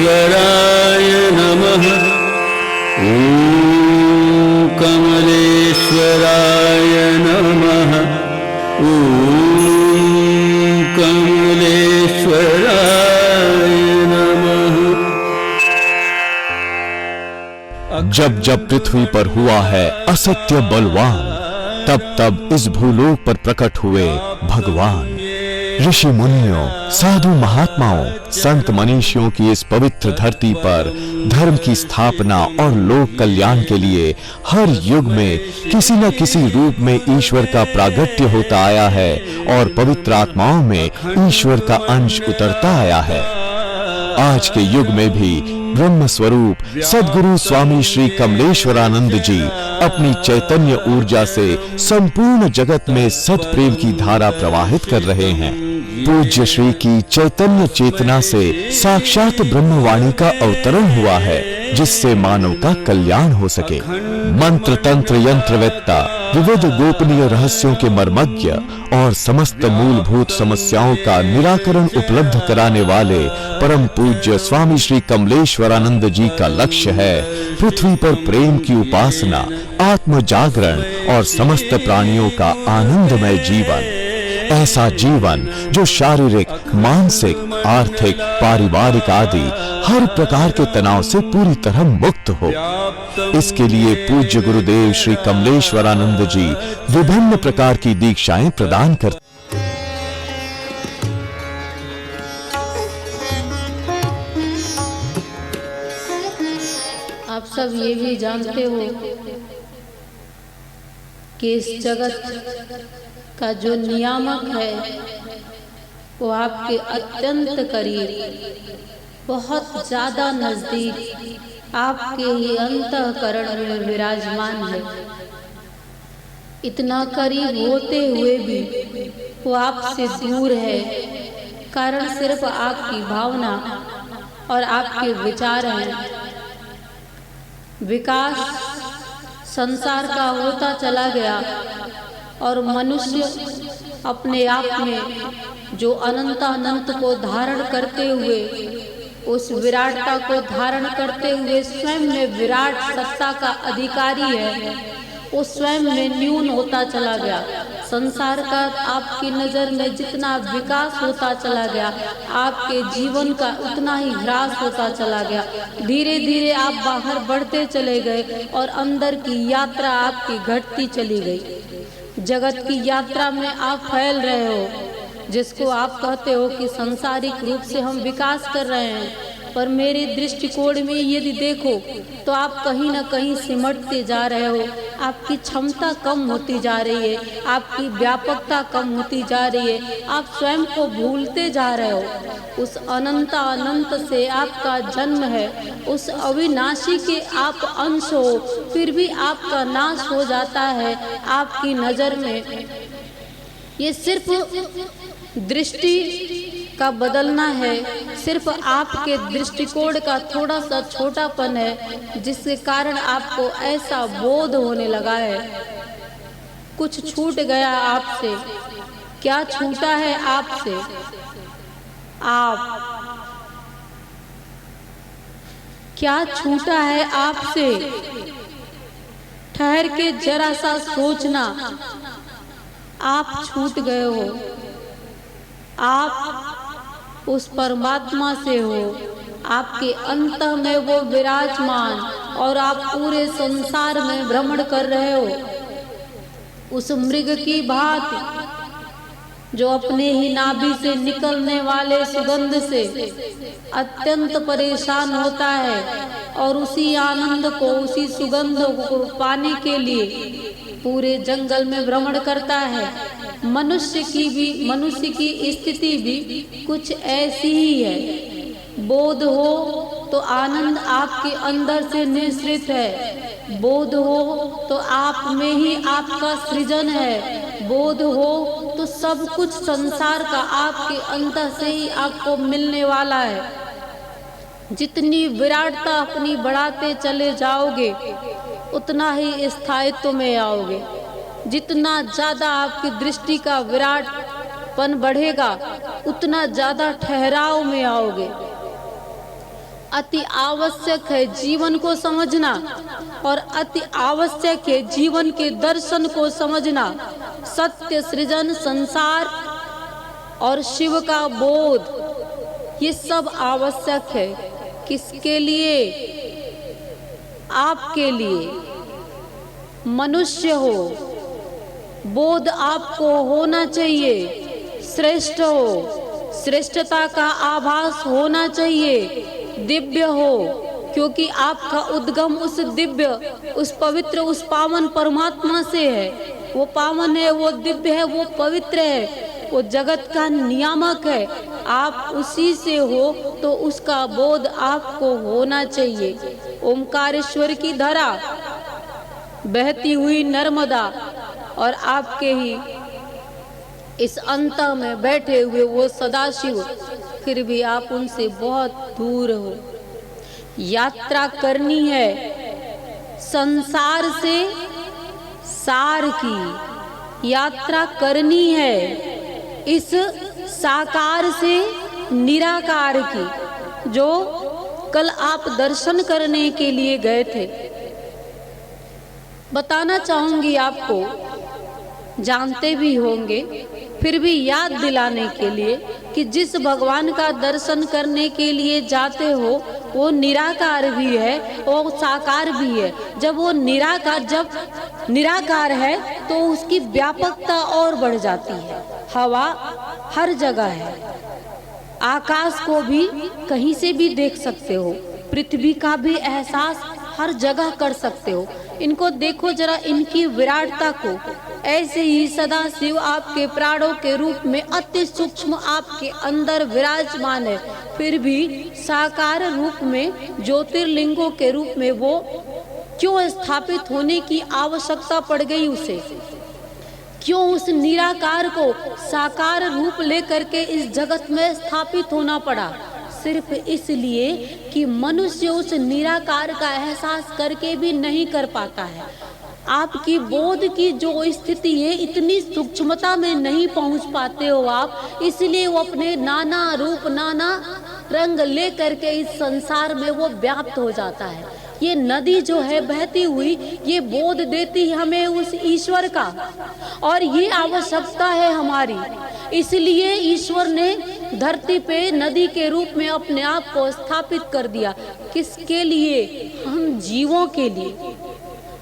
कमलेश्वराय नमः। ॐ कमलेश्वराय नमः। ॐ कमलेश्वराय नमः। जब जब पृथ्वी पर हुआ है असत्य बलवान, तब तब इस भूलोक पर प्रकट हुए भगवान। ऋषि मुनियों, साधु महात्माओं, संत मनीषियों की इस पवित्र धरती पर धर्म की स्थापना और लोक कल्याण के लिए हर युग में किसी न किसी रूप में ईश्वर का प्रागट्य होता आया है और पवित्र आत्माओं में ईश्वर का अंश उतरता आया है। आज के युग में भी ब्रह्म स्वरूप सद्गुरु स्वामी श्री कमलेश्वरानंद जी अपनी चैतन्य ऊर्जा से संपूर्ण जगत में सत्प्रेम की धारा प्रवाहित कर रहे हैं। पूज्य श्री की चैतन्य चेतना से साक्षात ब्रह्मवाणी का अवतरण हुआ है, जिससे मानव का कल्याण हो सके। मंत्र तंत्र यंत्रवेत्ता, विविध गोपनीय रहस्यों के मर्मज्ञ और समस्त मूलभूत समस्याओं का निराकरण उपलब्ध कराने वाले परम पूज्य स्वामी श्री कमलेश्वरानंद जी का लक्ष्य है पृथ्वी पर प्रेम की उपासना, आत्म जागरण और समस्त प्राणियों का आनंदमय जीवन। ऐसा जीवन जो शारीरिक, मानसिक, आर्थिक, पारिवारिक आदि हर प्रकार के तनाव से पूरी तरह मुक्त हो। इसके लिए पूज्य गुरुदेव श्री कमलेश्वरानंद जी विभिन्न प्रकार की दीक्षाएं प्रदान करते। आप सब ये भी जानते हो कि इस जगत का जो नियामक है वो आपके अत्यंत करीब, बहुत ज्यादा नजदीक, आपके ही अंतःकरण में विराजमान है। इतना करीब होते हुए भी वो आपसे दूर है, कारण सिर्फ आपकी भावना और आपके विचार हैं। विकास संसार का होता चला गया और मनुष्य अपने आप में जो अनंतानंत को धारण करते हुए, उस विराटता को धारण करते हुए स्वयं में विराट सत्ता का अधिकारी है, वो स्वयं में न्यून होता चला गया। संसार का आपकी नज़र में जितना विकास होता चला गया, आपके जीवन का उतना ही ह्रास होता चला गया। धीरे धीरे आप बाहर बढ़ते चले गए और अंदर की यात्रा आपकी घटती चली गई। जगत की यात्रा में आप फैल रहे हो, जिसको आप कहते हो कि सांसारिक रूप से हम विकास कर रहे हैं, पर मेरे दृष्टिकोण में यदि देखो तो आप कहीं ना कहीं सिमटते जा रहे हो। आपकी क्षमता कम होती जा रही है, आपकी व्यापकता कम होती जा रही है, आप स्वयं को भूलते जा रहे हो। उस अनंत अनंत से आपका जन्म है, उस अविनाशी के आप अंश हो, फिर भी आपका नाश हो जाता है आपकी नज़र में। ये सिर्फ दृष्टि का बदलना है, सिर्फ आपके दृष्टिकोण का थोड़ा सा छोटापन है, जिसके कारण आपको ऐसा बोध होने लगा है। कुछ छूट गया आपसे। क्या छूटा है आपसे? आप क्या छूटा है आपसे? ठहर के जरा सा सोचना। आप छूट गए हो। आप उस परमात्मा से हो, आपके अंत में वो विराजमान, और आप पूरे संसार में भ्रमण कर रहे हो उस मृग की भांति, जो अपने ही नाभि से निकलने वाले सुगंध से अत्यंत परेशान होता है और उसी आनंद को, उसी सुगंध को पाने के लिए पूरे जंगल में भ्रमण करता है। मनुष्य की स्थिति भी कुछ ऐसी ही है। बोध हो तो आनंद आपके अंदर से निश्रित है, बोध हो तो आप में ही आपका सृजन है, बोध हो तो सब कुछ संसार का आपके अंदर से ही आपको मिलने वाला है। जितनी विराटता अपनी बढ़ाते चले जाओगे उतना ही स्थायित्व में आओगे। जितना ज्यादा आपकी दृष्टि का विराटपन बढ़ेगा उतना ज्यादा ठहराव में आओगे। अति आवश्यक है जीवन को समझना, और अति आवश्यक है जीवन के दर्शन को समझना। सत्य, सृजन, संसार और शिव का बोध, ये सब आवश्यक है। किसके लिए? आपके लिए। मनुष्य हो, बोध आपको होना चाहिए। श्रेष्ठ हो, श्रेष्ठता का आभास होना चाहिए। दिव्य हो, क्योंकि आपका उद्गम उस दिव्य, उस पवित्र, उस पावन परमात्मा से है। वो पावन है, वो दिव्य है, वो पवित्र है, वो जगत का नियामक है। आप उसी से हो तो उसका बोध आपको होना चाहिए। ओमकारेश्वर की धरा, बहती हुई नर्मदा, और आपके ही इस अंत में बैठे हुए वो सदाशिव, फिर भी आप उनसे बहुत दूर हो। यात्रा करनी है संसार से सार की, यात्रा करनी है इस साकार से निराकार की, जो कल आप दर्शन करने के लिए गए थे। बताना चाहूंगी आपको, जानते भी होंगे, फिर भी याद दिलाने के लिए कि जिस भगवान का दर्शन करने के लिए जाते हो वो निराकार भी है, वो साकार भी है। जब वो निराकार है तो उसकी व्यापकता और बढ़ जाती है। हवा हर जगह है, आकाश को भी कहीं से भी देख सकते हो, पृथ्वी का भी एहसास हर जगह कर सकते हो। इनको देखो जरा, इनकी विराटता को। ऐसे ही सदा शिव आपके प्राणों के रूप में अति सूक्ष्म आपके अंदर विराजमान है, फिर भी साकार रूप में, ज्योतिर्लिंगों के रूप में वो क्यों स्थापित होने की आवश्यकता पड़ गई उसे? क्यों उस निराकार को साकार रूप लेकर के इस जगत में स्थापित होना पड़ा? सिर्फ इसलिए कि मनुष्य उस निराकार का एहसास करके भी नहीं कर पाता है। आपकी बोध की जो स्थिति है, इतनी सूक्ष्मता में नहीं पहुंच पाते हो आप, इसलिए वो अपने नाना रूप, नाना रंग ले करके इस संसार में वो व्याप्त हो जाता है। ये नदी जो है बहती हुई, ये बोध देती है हमें उस ईश्वर का, और ये आवश्यकता है हमारी। इसलिए ईश्वर ने धरती पे नदी के रूप में अपने आप को स्थापित कर दिया। किसके लिए? हम जीवों के लिए,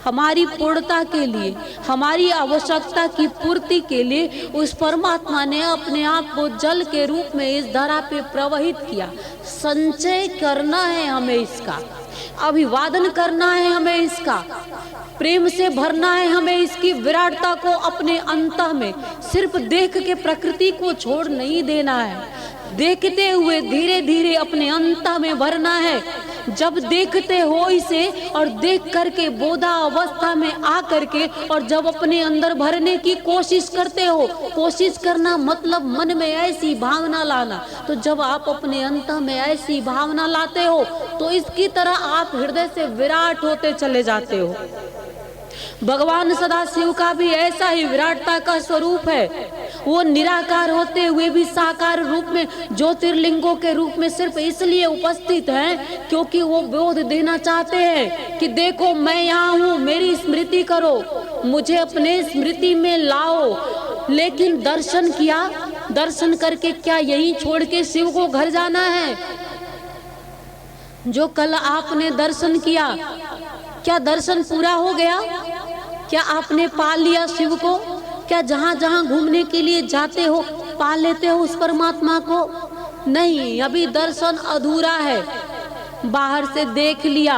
हमारी पूर्णता के लिए, हमारी आवश्यकता की पूर्ति के लिए उस परमात्मा ने अपने आप को जल के रूप में इस धरा पे प्रवाहित किया। संचय करना है हमें इसका, अभिवादन करना है हमें इसका, प्रेम से भरना है हमें इसकी विराटता को अपने अंतः में। सिर्फ देख के प्रकृति को छोड़ नहीं देना है, देखते हुए धीरे धीरे अपने अंतः में भरना है। जब देखते हो इसे और देख करके बोधा अवस्था में आ करके, और जब अपने अंदर भरने की कोशिश करते हो, कोशिश करना मतलब मन में ऐसी भावना लाना, तो जब आप अपने अंतः में ऐसी भावना लाते हो तो इसकी तरह आप हृदय से विराट होते चले जाते हो। भगवान सदाशिव का भी ऐसा ही विराटता का स्वरूप है। वो निराकार होते हुए भी साकार रूप में, ज्योतिर्लिंगों के रूप में सिर्फ इसलिए उपस्थित हैं क्योंकि वो बोध देना चाहते हैं कि देखो मैं यहाँ हूँ, मेरी स्मृति करो, मुझे अपने स्मृति में लाओ। लेकिन दर्शन किया, दर्शन करके क्या यही छोड़ के शिव को घर जाना है? जो कल आपने दर्शन किया, क्या दर्शन पूरा हो गया? क्या आपने पा लिया शिव को? क्या जहाँ जहाँ घूमने के लिए जाते हो पा लेते हो उस परमात्मा को? नहीं, अभी दर्शन अधूरा है। बाहर से देख लिया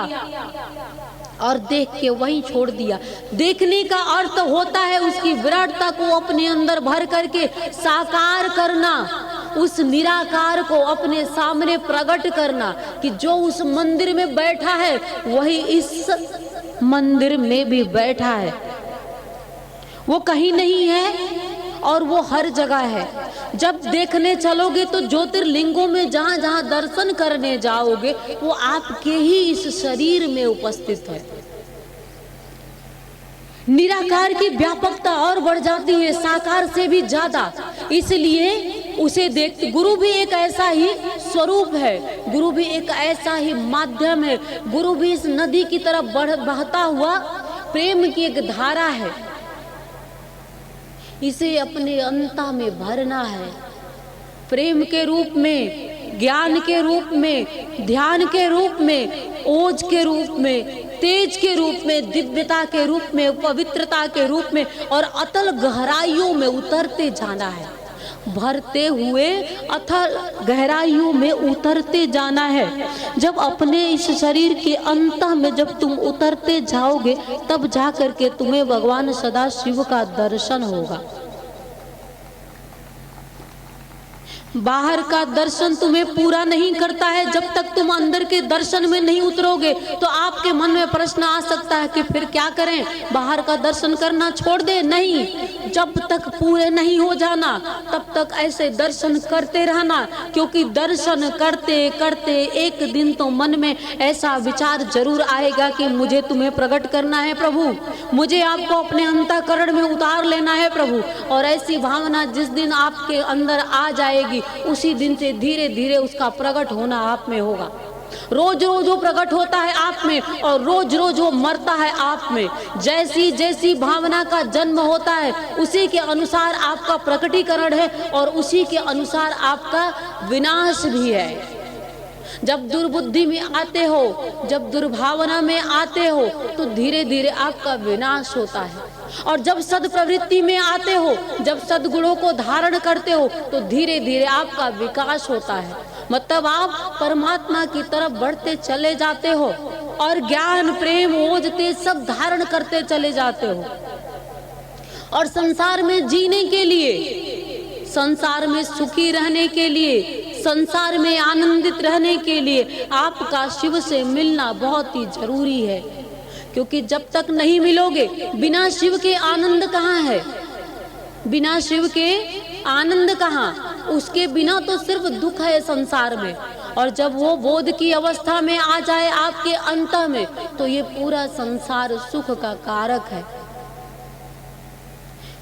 और देख के वहीं छोड़ दिया। देखने का अर्थ होता है उसकी विराटता को अपने अंदर भर करके साकार करना, उस निराकार को अपने सामने प्रकट करना कि जो उस मंदिर में बैठा है वही इस मंदिर में भी बैठा है। वो कहीं नहीं है और वो हर जगह है। जब देखने चलोगे तो ज्योतिर्लिंगों में जहाँ जहाँ दर्शन करने जाओगे वो आपके ही इस शरीर में उपस्थित है। निराकार की व्यापकता और बढ़ जाती है साकार से भी ज्यादा। इसलिए उसे देखते, गुरु भी एक ऐसा ही स्वरूप है, गुरु भी एक ऐसा ही माध्यम है, गुरु भी इस नदी की तरफ बहता हुआ प्रेम की एक धारा है। इसे अपने अंता में भरना है, प्रेम के रूप में, ज्ञान के रूप में, ध्यान के रूप में, ओज के रूप में, तेज के रूप में, दिव्यता के रूप में, पवित्रता के रूप में और अतल गहराइयों में उतरते जाना है। भरते हुए अथल गहराइयों में उतरते जाना है। जब अपने इस शरीर के अंत में जब तुम उतरते जाओगे, तब जाकर के तुम्हें भगवान सदाशिव का दर्शन होगा। बाहर का दर्शन तुम्हें पूरा नहीं करता है जब तक तुम अंदर के दर्शन में नहीं उतरोगे। तो आपके मन में प्रश्न आ सकता है कि फिर क्या करें, बाहर का दर्शन करना छोड़ दे? नहीं, जब तक पूरे नहीं हो जाना तब तक ऐसे दर्शन करते रहना, क्योंकि दर्शन करते करते एक दिन तो मन में ऐसा विचार जरूर आएगा कि मुझे तुम्हें प्रकट करना है प्रभु, मुझे आपको अपने अंतःकरण में उतार लेना है प्रभु। और ऐसी भावना जिस दिन आपके अंदर आ जाएगी, उसी दिन से धीरे धीरे उसका प्रकट होना आप में होगा। रोज रोज वो प्रकट होता है आप में और रोज रोज वो मरता है आप में। जैसी जैसी भावना का जन्म होता है उसी के अनुसार आपका प्रकटीकरण है और उसी के अनुसार आपका विनाश भी है। जब दुर्बुद्धि में आते हो, जब दुर्भावना में आते हो, तो धीरे धीरे आपका विनाश होता है। और जब सद्प्रवृत्ति में आते हो, जब सद्गुणों को धारण करते हो, तो धीरे धीरे आपका विकास होता है। मतलब आप परमात्मा की तरफ बढ़ते चले जाते हो और ज्ञान, प्रेम, ओज, तेज सब धारण करते चले जाते हो। और संसार में जीने के लिए, संसार में सुखी रहने के लिए, संसार में आनंदित रहने के लिए आपका शिव से मिलना बहुत ही जरूरी है। क्योंकि जब तक नहीं मिलोगे, बिना शिव के आनंद कहाँ है? बिना शिव के आनंद कहाँ? उसके बिना तो सिर्फ दुख है संसार में। और जब वो बोध की अवस्था में आ जाए आपके अंत में, तो ये पूरा संसार सुख का कारक है।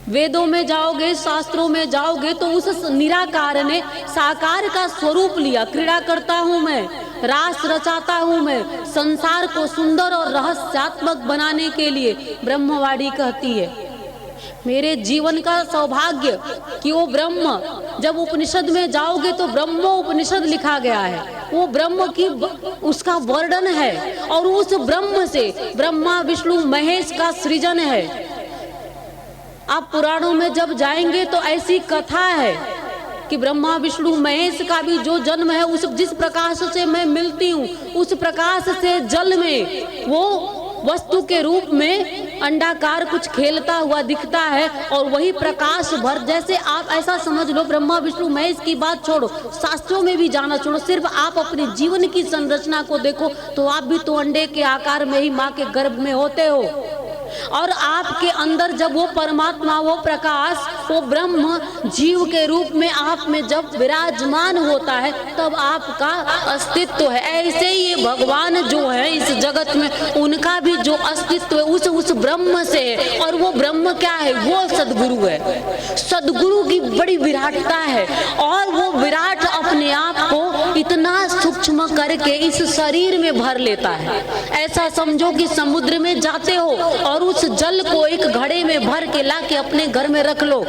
वेदों में जाओगे, शास्त्रों में जाओगे, तो उस निराकार ने साकार का स्वरूप लिया। क्रीड़ा करता हूँ मैं, रास रचाता हूँ मैं, संसार को सुंदर और रहस्यात्मक बनाने के लिए। ब्रह्मवाणी कहती है, मेरे जीवन का सौभाग्य कि वो ब्रह्म, जब उपनिषद में जाओगे तो ब्रह्मो उपनिषद लिखा गया है, वो ब्रह्म की उसका वर्णन है और उस ब्रह्म से ब्रह्मा विष्णु महेश का सृजन है। आप पुराणों में जब जाएंगे तो ऐसी कथा है कि ब्रह्मा विष्णु महेश का भी जो जन्म है, उस जिस प्रकाश से मैं मिलती हूँ, उस प्रकाश से जल में वो वस्तु के रूप में अंडाकार कुछ खेलता हुआ दिखता है और वही प्रकाश भर, जैसे आप ऐसा समझ लो, ब्रह्मा विष्णु महेश की बात छोड़ो, शास्त्रों में भी जाना छोड़ो, सिर्फ आप अपने जीवन की संरचना को देखो तो आप भी तो अंडे के आकार में ही माँ के गर्भ में होते हो। और आपके अंदर जब वो परमात्मा, वो प्रकाश, वो ब्रह्म जीव के रूप में आप में जब विराजमान होता है, तब आपका अस्तित्व है। ऐसे ही ये भगवान जो है इस जगत में, उनका भी जो अस्तित्व है उस ब्रह्म से है। और वो ब्रह्म क्या है? वो सदगुरु है। सदगुरु की बड़ी विराटता है और वो विराट अपने आप को इतना सूक्ष्म करके इस शरीर में भर लेता है। ऐसा समझो कि समुद्र में जाते हो और उस जल को एक घड़े में भर के लाके अपने घर में रख लो।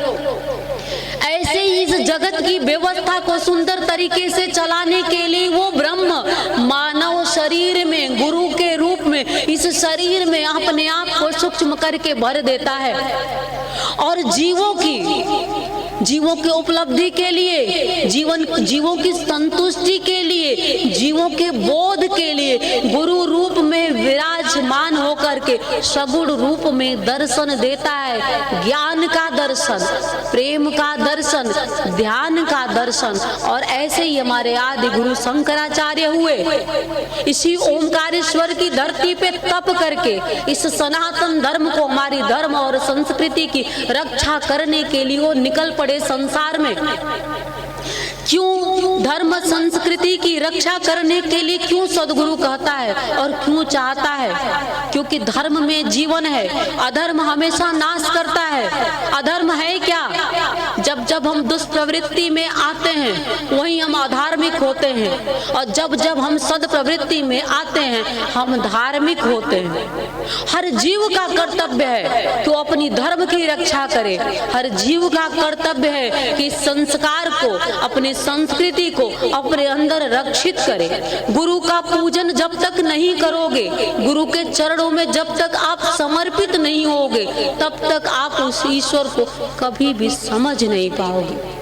ऐसे ही इस जगत की व्यवस्था को सुंदर तरीके से चलाने के लिए वो ब्रह्म मानव शरीर में गुरु के रूप में इस शरीर में अपने आप को सूक्ष्म करके भर देता है। और जीवों की उपलब्धि के लिए, जीवों की संतुष्टि के लिए, जीवों के बोध के लिए गुरु रूप में विराजमान होकर के सगुण रूप में दर्शन देता है। ज्ञान का दर्शन, प्रेम का दर्शन, ध्यान का दर्शन। और ऐसे ही हमारे आदि गुरु शंकराचार्य हुए, इसी ओमकारेश्वर की धरती पे तप करके इस सनातन धर्म को, हमारी धर्म और संस्कृति की रक्षा करने के लिए वो निकल पड़े संसार में। क्यों धर्म संस्कृति की रक्षा करने के लिए क्यों सदगुरु कहता है और क्यों चाहता है? क्योंकि धर्म में जीवन है, अधर्म हमेशा नाश करता है। अधर्म है क्या? जब जब हम दुष्प्रवृत्ति में आते हैं वहीं हम अधार्मिक होते हैं, और जब जब हम सद प्रवृत्ति में आते हैं हम धार्मिक होते हैं। हर जीव का कर्तव्य है कि वो अपनी धर्म की रक्षा करे। हर जीव का कर्तव्य है कि संस्कार को, अपनी संस्कृति को अपने अंदर रक्षित करे। गुरु का पूजन जब तक नहीं करोगे, गुरु के चरणों में जब तक आप समर्पित नहीं होगे, तब तक आप उस ईश्वर को कभी भी समझ नहीं पाओगे।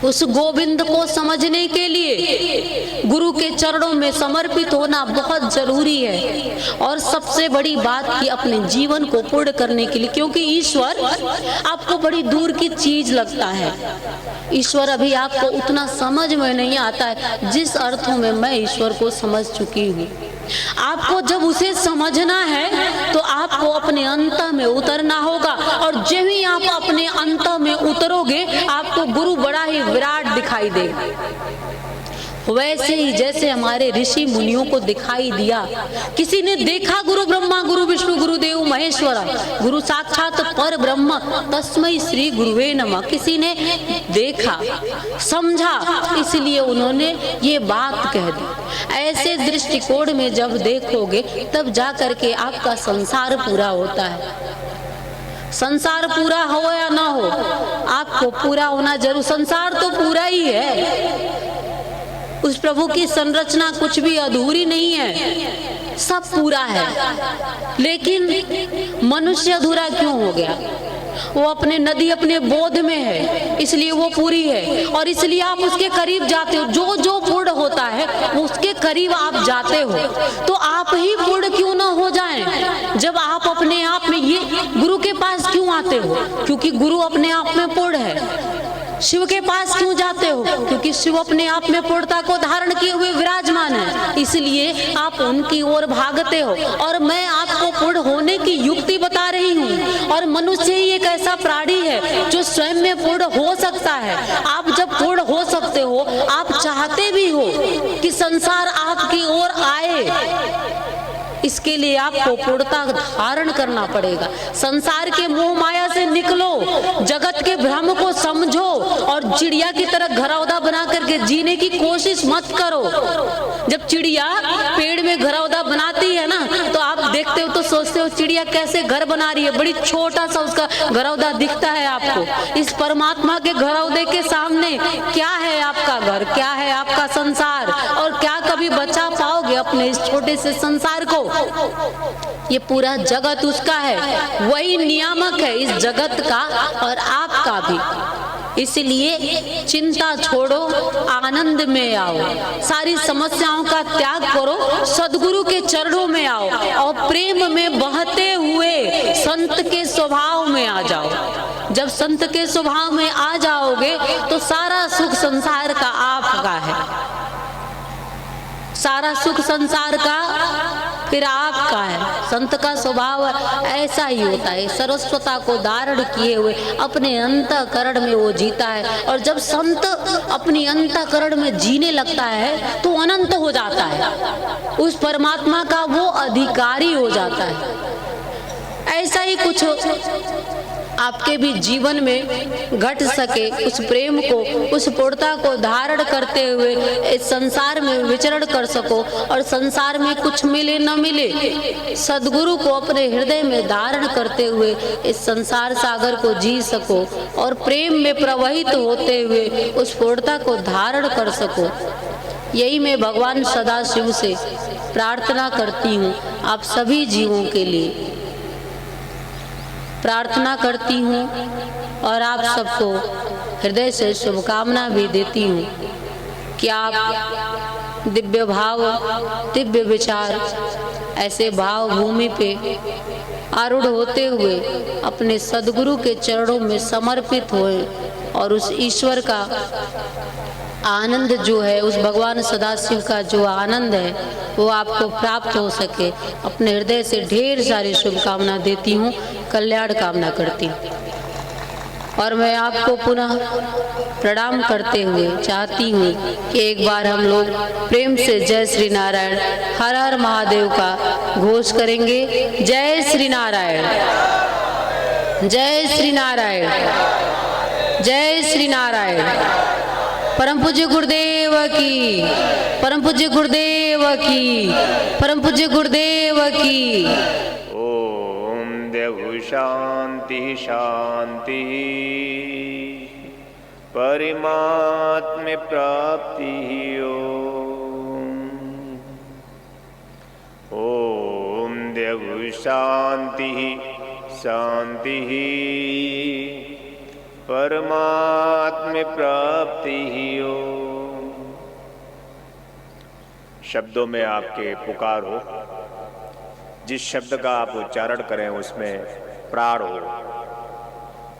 उस गोविंद को समझने के लिए गुरु के चरणों में समर्पित होना बहुत जरूरी है। और सबसे बड़ी बात कि अपने जीवन को पूर्ण करने के लिए, क्योंकि ईश्वर आपको बड़ी दूर की चीज लगता है। ईश्वर अभी आपको उतना समझ में नहीं आता है जिस अर्थों में मैं ईश्वर को समझ चुकी हूँ। आपको जब उसे समझना है तो आपको अपने अंत में उतरना होगा, और जब ही आप अपने अंत में उतरोगे आपको गुरु बड़ा ही विराट दिखाई देगा। वैसे ही जैसे हमारे ऋषि मुनियों को दिखाई दिया, किसी ने देखा गुरु ब्रह्मा गुरु विष्णु गुरुदेव महेश्वरा, गुरु साक्षात पर ब्रह्म तस्मै श्री गुरुवे नमः, किसी ने देखा समझा, इसलिए उन्होंने ये बात कह दी। ऐसे दृष्टिकोण में जब देखोगे तब जा करके आपका संसार पूरा होता है। संसार पूरा हो या ना हो, आपको पूरा होना जरूर। संसार तो पूरा ही है, उस प्रभु की संरचना कुछ भी अधूरी नहीं है, सब पूरा है। लेकिन मनुष्य अधूरा क्यों हो गया? वो अपने नदी अपने बोध में है, इसलिए वो पूरी है, और इसलिए आप उसके करीब जाते हो। जो जो पूर्ण होता है उसके करीब आप जाते हो। तो आप ही पूर्ण क्यों ना हो जाएं? जब आप अपने आप में, ये गुरु के पास क्यों आते हो? क्योंकि गुरु अपने आप में पूर्ण है। शिव के पास क्यों जाते हो? क्योंकि शिव अपने आप में पूर्णता को धारण किए हुए विराजमान है, इसलिए आप उनकी ओर भागते हो। और मैं आपको पूर्ण होने की युक्ति बता रही हूँ। और मनुष्य ही एक ऐसा प्राणी है जो स्वयं में पूर्ण हो सकता है। आप जब पूर्ण हो सकते हो, आप चाहते भी हो कि संसार आपकी ओर आए, इसके लिए आपको पूर्णता धारण करना पड़ेगा। संसार के मोह माया से निकलो, जगत के भ्रम को समझो, और चिड़िया की तरह घरौदा बना करके जीने की कोशिश मत करो। जब चिड़िया पेड़ में घरौदा बनाती है ना, तो आप देखते हो तो सोचते हो चिड़िया कैसे घर बना रही है, बड़ी छोटा सा उसका घरौदा दिखता है आपको। इस परमात्मा के घरौदे के सामने क्या है आपका घर, क्या है आपका संसार, और क्या कभी बचा पाओगे अपने इस छोटे से संसार को? ये पूरा जगत उसका है, वही नियामक है इस जगत का और आपका भी। इसलिए चिंता छोड़ो, आनंद में आओ, सारी समस्याओं का त्याग करो, सदगुरु के चरणों में आओ, और प्रेम में बहते हुए संत के स्वभाव में आ जाओ। जब संत के स्वभाव में आ जाओगे तो सारा सुख संसार का आपका है, सारा सुख संसार का फिर आपका है। संत का स्वभाव ऐसा ही होता है, सरस्वता को धारण किए हुए अपने अंतःकरण में वो जीता है। और जब संत अपनी अंतःकरण में जीने लगता है तो अनंत हो जाता है, उस परमात्मा का वो अधिकारी हो जाता है। ऐसा ही कुछ आपके भी जीवन में घट सके, उस प्रेम को, उस पूर्णता को धारण करते हुए इस संसार में विचरण कर सको, और संसार में कुछ मिले न मिले सदगुरु को अपने हृदय में धारण करते हुए इस संसार सागर को जी सको, और प्रेम में प्रवाहित होते हुए उस पूर्णता को धारण कर सको। यही मैं भगवान सदाशिव से प्रार्थना करती हूँ, आप सभी जीवों के लिए प्रार्थना करती हूँ, और आप सबको हृदय से शुभकामना भी देती हूँ कि आप दिव्य भाव, दिव्य विचार, ऐसे भाव भूमि पे आरूढ़ होते हुए अपने सदगुरु के चरणों में समर्पित होए, और उस ईश्वर का आनंद जो है, उस भगवान सदाशिव का जो आनंद है वो आपको प्राप्त हो सके। अपने हृदय से ढेर सारी शुभकामना देती हूँ, कल्याण कामना करती हूँ। और मैं आपको पुनः प्रणाम करते हुए चाहती हूँ कि एक बार हम लोग प्रेम से जय श्री नारायण, हर हर महादेव का घोष करेंगे। जय श्री नारायण, जय श्री नारायण। जय श्री नारायण। परम पूज्य गुरुदेव की, परम पूज्य गुरुदेव की, परम पूज्य गुरुदेव की। ओम देव शांति शांति, परमात्म प्राप्ति ओम देव शांति शांति, परमात्म प्राप्ति हो। शब्दों में आपके पुकार हो, जिस शब्द का आप उच्चारण करें उसमें प्राण हो।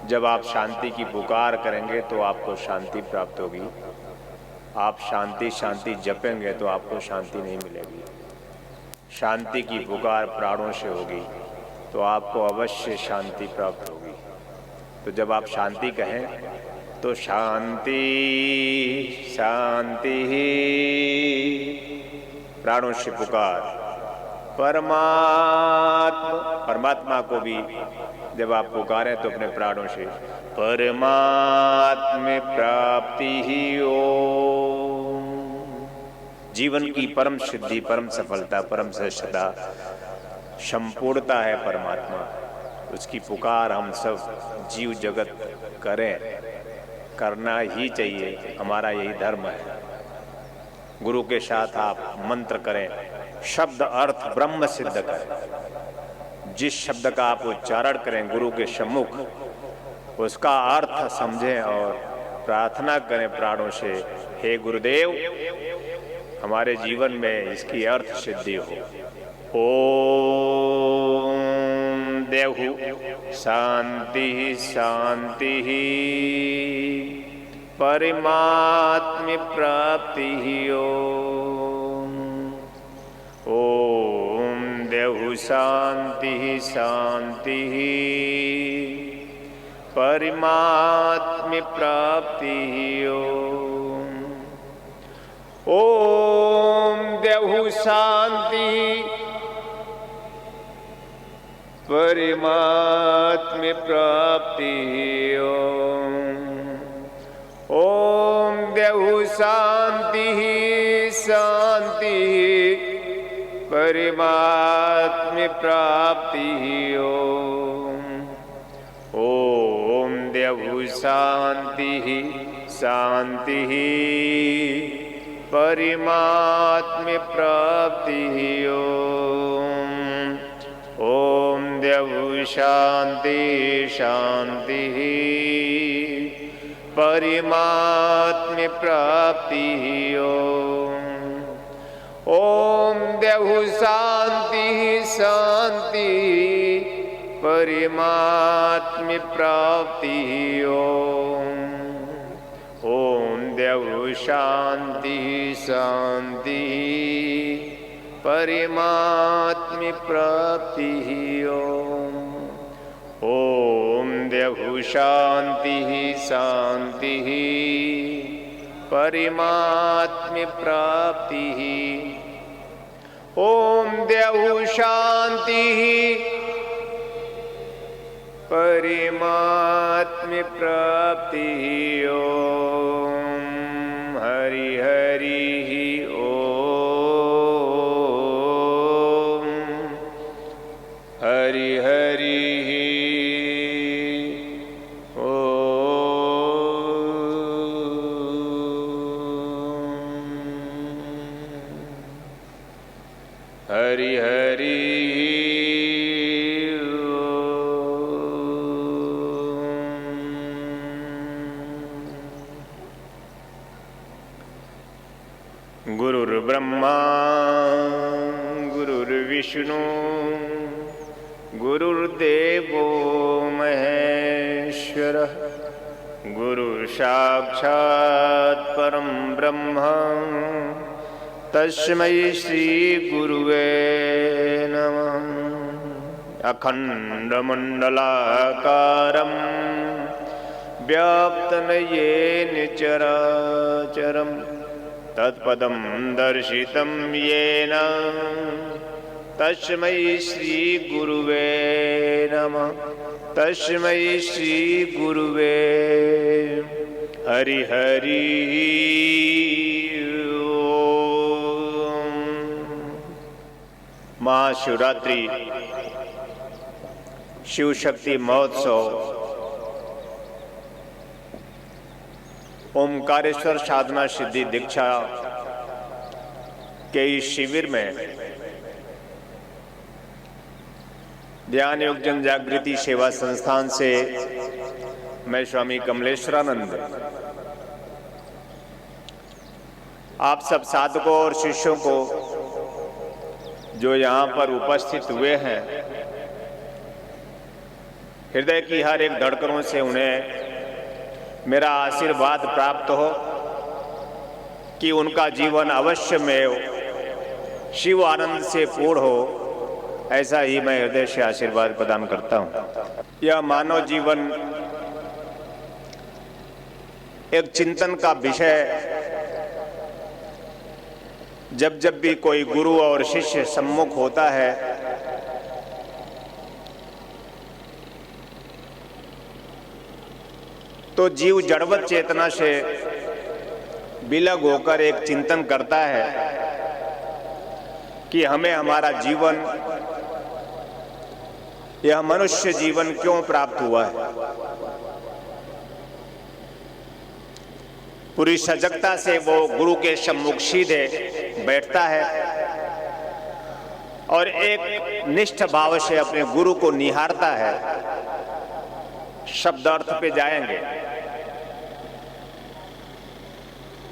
जब आप शांति की पुकार करेंगे तो आपको शांति प्राप्त होगी। आप शांति शांति जपेंगे तो आपको शांति नहीं मिलेगी। शांति की पुकार प्राणों से होगी तो आपको अवश्य शांति प्राप्त होगी। तो जब आप शांति कहें तो शांति शांति, प्राणों से पुकार। परमात्मा को भी जब आप पुकारें तो अपने प्राणों से परमात्म प्राप्ति ही हो। जीवन की परम सिद्धि, परम सफलता, परम श्रेष्ठता, संपूर्णता है परमात्मा। उसकी पुकार हम सब जीव जगत करें, करना ही चाहिए, हमारा यही धर्म है। गुरु के साथ आप मंत्र करें, शब्द अर्थ ब्रह्म सिद्ध करें। जिस शब्द का आप उच्चारण करें गुरु के सम्मुख, उसका अर्थ समझें और प्रार्थना करें प्राणों से, हे गुरुदेव हमारे जीवन में इसकी अर्थ सिद्धि हो। ओम देहु शांति शांति, परमात्म प्राप्ति हो। ओम देहु शांति शांति, परमात्म प्राप्ति हो। ओम देहु शांति, परमात्म प्राप्ति ओम देहु शांति शांति, परमात्म प्राप्ति ओम देहु शांति शांति, परमात्म प्राप्ति ओम देहु शांति शांति, परमात्म प्राप्ति ओम देहु शांति शांति, परमात्म प्राप्ति ओम देहु शांति शांति, परमात्म प्राप्ति ओम देहु शांति शांति, परमात्म प्राप्ति ओम देहु शांति, परमात्म प्राप्ति ओम हरि हरि ओम हरि हरि हरि हरि गुरुर्ब्रह्मा गुरुर्विष्णु गुरुर्देवो महेश्वरः, गुरुसाक्षात् परं ब्रह्म तस्मै श्री गुरुवे नमः। अखंडमंडलाकारं व्याप्तं येन चराचरं तत्पदं दर्शितं येन तस्मै श्री गुरुवे नमः। तस्मै श्री गुरुवे हरि हरि ओम। महाशिवरात्रि शिव शक्ति महोत्सव ओमकारेश्वर साधना सिद्धि दीक्षा के इस शिविर में ध्यान योग जन जागृति सेवा संस्थान से मैं स्वामी कमलेश्वरानंद आप सब साधकों और शिष्यों को जो यहाँ पर उपस्थित हुए हैं, हृदय की हर एक धड़कनों से उन्हें मेरा आशीर्वाद प्राप्त हो कि उनका जीवन अवश्य में शिव आनंद से पूर्ण हो, ऐसा ही मैं हृदय से आशीर्वाद प्रदान करता हूँ। यह मानव जीवन एक चिंतन का विषय। जब जब भी कोई गुरु और शिष्य सम्मुख होता है तो जीव जड़वत चेतना से विलग होकर एक चिंतन करता है कि हमें हमारा जीवन, यह मनुष्य जीवन क्यों प्राप्त हुआ है। पूरी सजगता से वो गुरु के सम्मुख सीधे बैठता है और एक निष्ठ भाव से अपने गुरु को निहारता है। शब्द अर्थ पे जाएंगे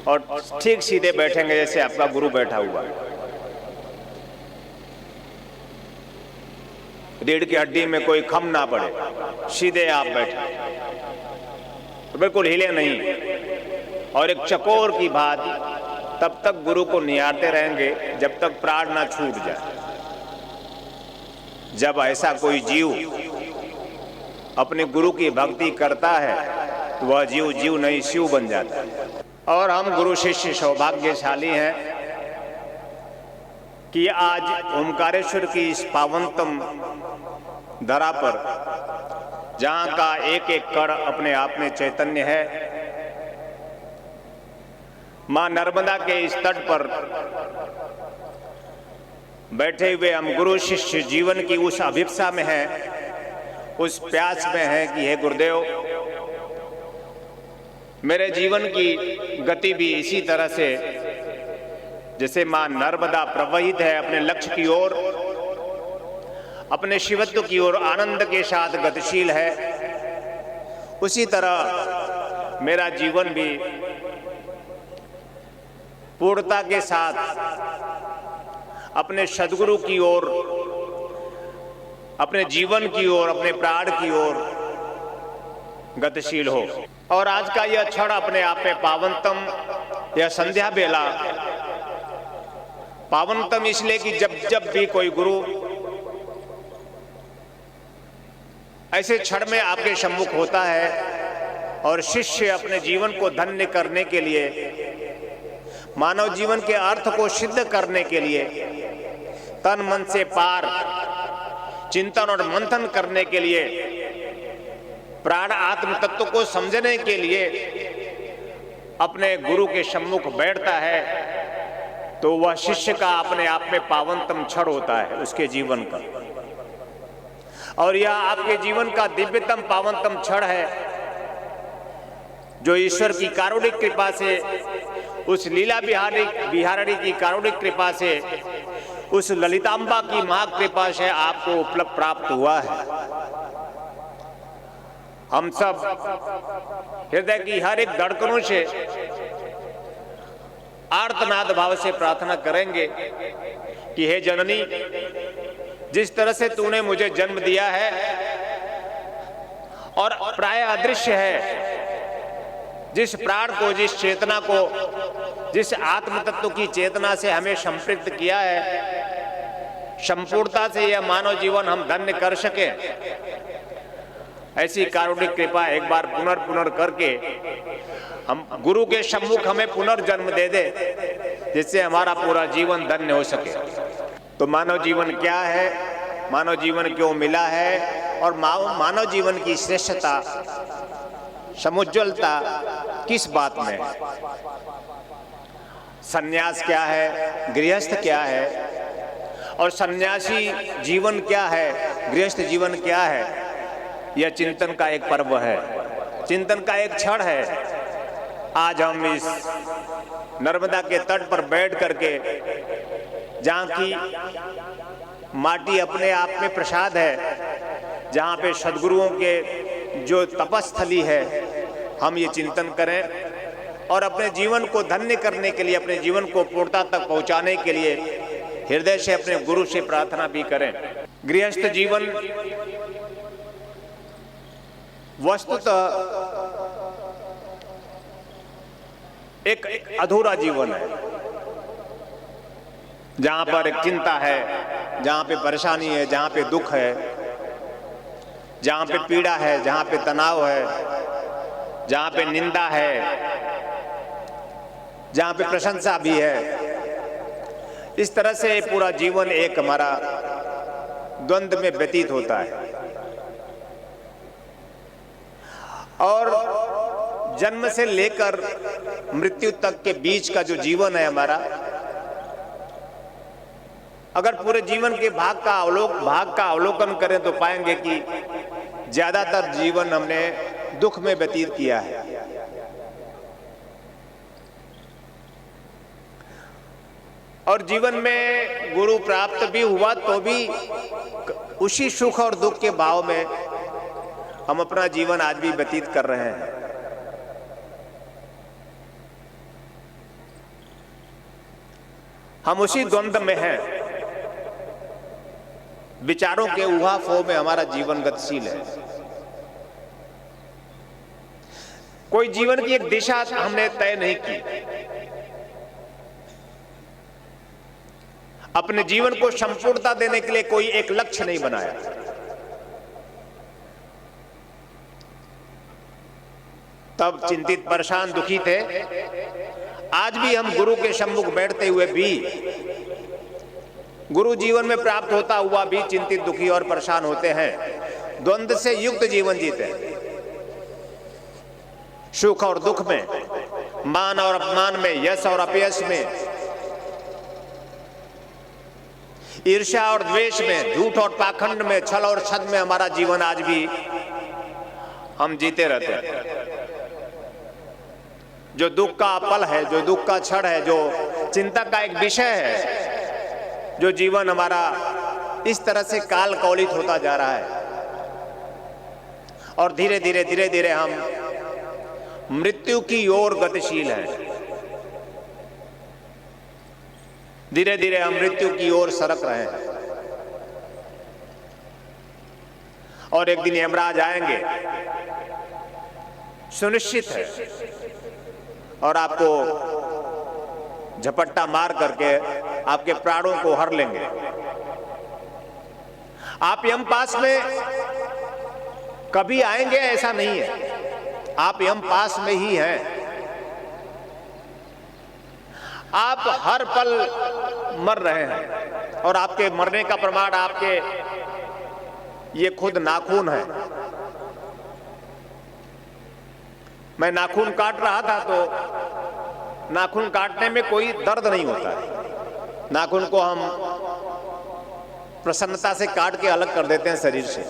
और ठीक सीधे बैठेंगे जैसे आपका गुरु बैठा हुआ है। रीढ़ की हड्डी में कोई खम ना पड़े, सीधे आप बैठे, तो बिल्कुल हिले नहीं और एक चकोर की भांति तब तक गुरु को निहारते रहेंगे जब तक प्राण ना छूट जाए। जब ऐसा कोई जीव अपने गुरु की भक्ति करता है तो वह जीव जीव नहीं शिव बन जाता है। और हम गुरु शिष्य सौभाग्यशाली हैं कि आज ओमकारेश्वर की इस पावनतम धरा पर, जहाँ का एक एक कण अपने आप में चैतन्य है, मां नर्मदा के इस तट पर बैठे हुए हम गुरु शिष्य जीवन की उस अभिप्सा में हैं, उस प्यास में हैं कि हे गुरुदेव, मेरे जीवन की गति भी इसी तरह से जैसे मां नर्मदा प्रवाहित है अपने लक्ष्य की ओर, अपने शिवत्व की ओर आनंद के साथ गतिशील है, उसी तरह मेरा जीवन भी पूर्णता के साथ अपने सद्गुरु की ओर, अपने जीवन की ओर, अपने प्राण की ओर गतिशील हो। और आज का यह क्षण अपने आप में पावनतम, यह संध्या बेला पावनतम इसलिए कि जब जब भी कोई गुरु ऐसे क्षण में आपके सम्मुख होता है और शिष्य अपने जीवन को धन्य करने के लिए, मानव जीवन के अर्थ को सिद्ध करने के लिए, तन मन से पार चिंतन और मंथन करने के लिए, प्राण आत्म तत्व को समझने के लिए अपने गुरु के सम्मुख बैठता है, तो वह शिष्य का अपने आप में पावनतम क्षण होता है उसके जीवन का। और यह आपके जीवन का दिव्यतम पावनतम क्षण है जो ईश्वर की कारुणिक कृपा से, उस लीला बिहारिणी की कारुणिक कृपा से, उस ललितांबा की महाकृपा से आपको उपलब्ध प्राप्त हुआ है। हम सब हृदय की हर एक धड़कनों से आर्तनाद भाव से प्रार्थना करेंगे कि हे जननी, जिस तरह से तूने मुझे जन्म दिया है और प्राय अदृश्य है, जिस प्राण को, जिस चेतना को, जिस आत्म तत्व की चेतना से हमें संपृक्त किया है, संपूर्णता से यह मानव जीवन हम धन्य कर सके, ऐसी कारुणिक कृपा एक बार पुनर् करके हम गुरु के सम्मुख हमें पुनर्जन्म दे दे, जिससे हमारा पूरा जीवन धन्य हो सके। तो मानव जीवन क्या है, मानव जीवन क्यों मिला है, और मानव जीवन की श्रेष्ठता, समुज्ज्वलता किस बात में है? सन्यास क्या है, गृहस्थ क्या है, और सन्यासी जीवन क्या है, गृहस्थ जीवन क्या है? यह चिंतन का एक पर्व है, चिंतन का एक क्षण है। आज हम इस नर्मदा के तट पर बैठ करके, जहाँ की माटी अपने आप में प्रसाद है, जहाँ पे सद्गुरुओं के जो तपस्थली है, हम ये चिंतन करें और अपने जीवन को धन्य करने के लिए, अपने जीवन को पूर्णता तक पहुँचाने के लिए हृदय से अपने गुरु से प्रार्थना भी करें। गृहस्थ जीवन वस्तुतः एक अधूरा जीवन है, जहां पर एक चिंता है, जहां पे परेशानी है, जहां पे दुख है, जहां पे पीड़ा है, जहां पे तनाव है, जहां पे निंदा है, जहां पे प्रशंसा भी है। इस तरह से पूरा जीवन एक हमारा द्वंद्व में व्यतीत होता है। और जन्म से लेकर मृत्यु तक के बीच का जो जीवन है हमारा, अगर पूरे जीवन के भाग का अवलोकन करें तो पाएंगे कि ज्यादातर जीवन हमने दुख में व्यतीत किया है। और जीवन में गुरु प्राप्त भी हुआ तो भी उसी सुख और दुख के भाव में हम अपना जीवन आज भी व्यतीत कर रहे हैं। हम उसी द्वंद्व में हैं, विचारों के उहापोह में हमारा जीवन गतिशील है। कोई जीवन की एक दिशा हमने तय नहीं की, अपने जीवन को संपूर्णता देने के लिए कोई एक लक्ष्य नहीं बनाया। तब चिंतित, परेशान, दुखी थे। आज भी हम गुरु के सम्मुख बैठते हुए भी, गुरु जीवन में प्राप्त होता हुआ भी चिंतित, दुखी और परेशान होते हैं। द्वंद्व से युक्त जीवन जीते हैं, सुख और दुख में, मान और अपमान में, यश और अपयश में, ईर्ष्या और द्वेष में, झूठ और पाखंड में, छल और छद में हमारा जीवन आज भी हम जीते रहते हैं। जो दुख का पल है, जो दुख का क्षण है, जो चिंता का एक विषय है, जो जीवन हमारा इस तरह से काल कौलित होता जा रहा है। और धीरे धीरे हम मृत्यु की ओर गतिशील हैं। धीरे धीरे हम मृत्यु की ओर सरक रहे हैं। और एक दिन यमराज आएंगे, सुनिश्चित है, और आपको झपट्टा मार करके आपके प्राणों को हर लेंगे। आप यम पास में कभी आएंगे ऐसा नहीं है, आप यम पास में ही हैं। आप हर पल मर रहे हैं, और आपके मरने का प्रमाण आपके ये खुद नाखून है। मैं नाखून काट रहा था तो नाखून काटने में कोई दर्द नहीं होता है। नाखून को हम प्रसन्नता से काट के अलग कर देते हैं शरीर से।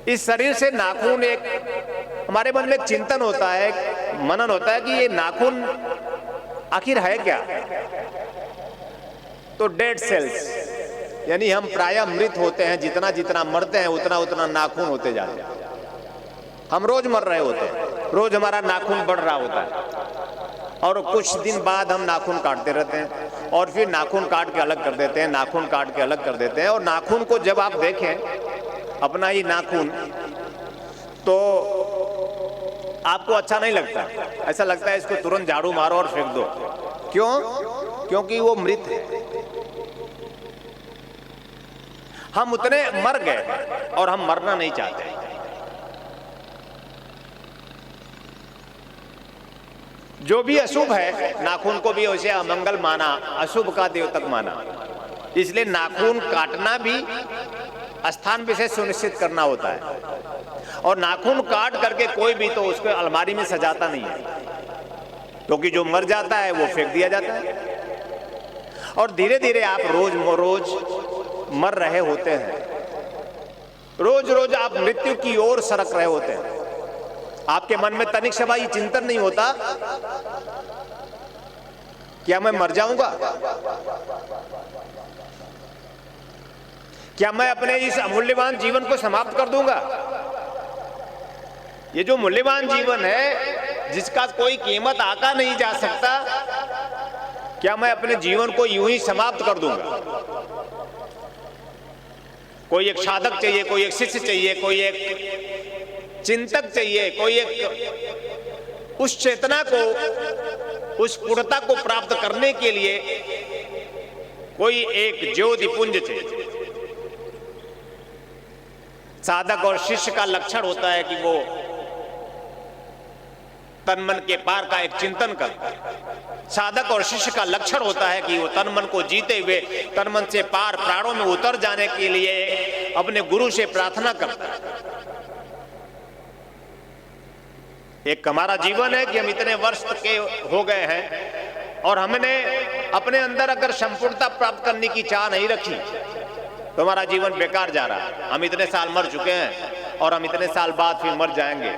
इस शरीर से नाखून, एक हमारे मन में एक चिंतन होता है, मनन होता है कि ये नाखून आखिर है क्या। तो डेड सेल्स, यानी हम प्रायः मृत होते हैं। जितना जितना मरते हैं उतना उतना नाखून होते जाते हैं। हम रोज मर रहे होते हैं, रोज हमारा नाखून बढ़ रहा होता है। और कुछ दिन बाद हम नाखून काटते रहते हैं, और फिर नाखून काट के अलग कर देते हैं, नाखून काट के अलग कर देते हैं। और नाखून को जब आप देखें, अपना ही नाखून, तो आपको अच्छा नहीं लगता। ऐसा लगता है इसको तुरंत झाड़ू मारो और फेंक दो। क्यों? क्योंकि वो मृत है। हम उतने मर गए और हम मरना नहीं चाहते। जो भी अशुभ है, नाखून को भी उसे अमंगल माना, अशुभ का द्योतक माना। इसलिए नाखून काटना भी स्थान विशेष सुनिश्चित करना होता है, और नाखून काट करके कोई भी तो उसको अलमारी में सजाता नहीं है, क्योंकि जो मर जाता है वो फेंक दिया जाता है। और धीरे धीरे आप रोज मर रहे होते हैं, रोज रोज आप मृत्यु की ओर सरक रहे होते हैं। आपके मन में तनिक से भाई चिंतन नहीं होता क्या मैं मर जाऊंगा, क्या मैं अपने इस अमूल्यवान जीवन को समाप्त कर दूंगा। ये जो मूल्यवान जीवन है जिसका कोई कीमत आका नहीं जा सकता, क्या मैं अपने जीवन को यूं ही समाप्त कर दूंगा। कोई एक साधक चाहिए, कोई एक शिष्य चाहिए, कोई एक चिंतक चाहिए, कोई एक उस चेतना को, उस पूर्णता को प्राप्त करने के लिए कोई एक ज्योति पुंज चाहिए। साधक और शिष्य का लक्षण होता है कि वो तन मन के पार का एक चिंतन करता है। साधक और शिष्य का लक्षण होता है कि वो तन मन को जीते हुए तन मन से पार प्राणों में उतर जाने के लिए अपने गुरु से प्रार्थना करता है। एक हमारा जीवन है कि हम इतने वर्ष के हो गए हैं और हमने अपने अंदर अगर संपूर्णता प्राप्त करने की चाह नहीं रखी तो हमारा जीवन बेकार जा रहा है। हम इतने साल मर चुके हैं और हम इतने साल बाद फिर मर जाएंगे।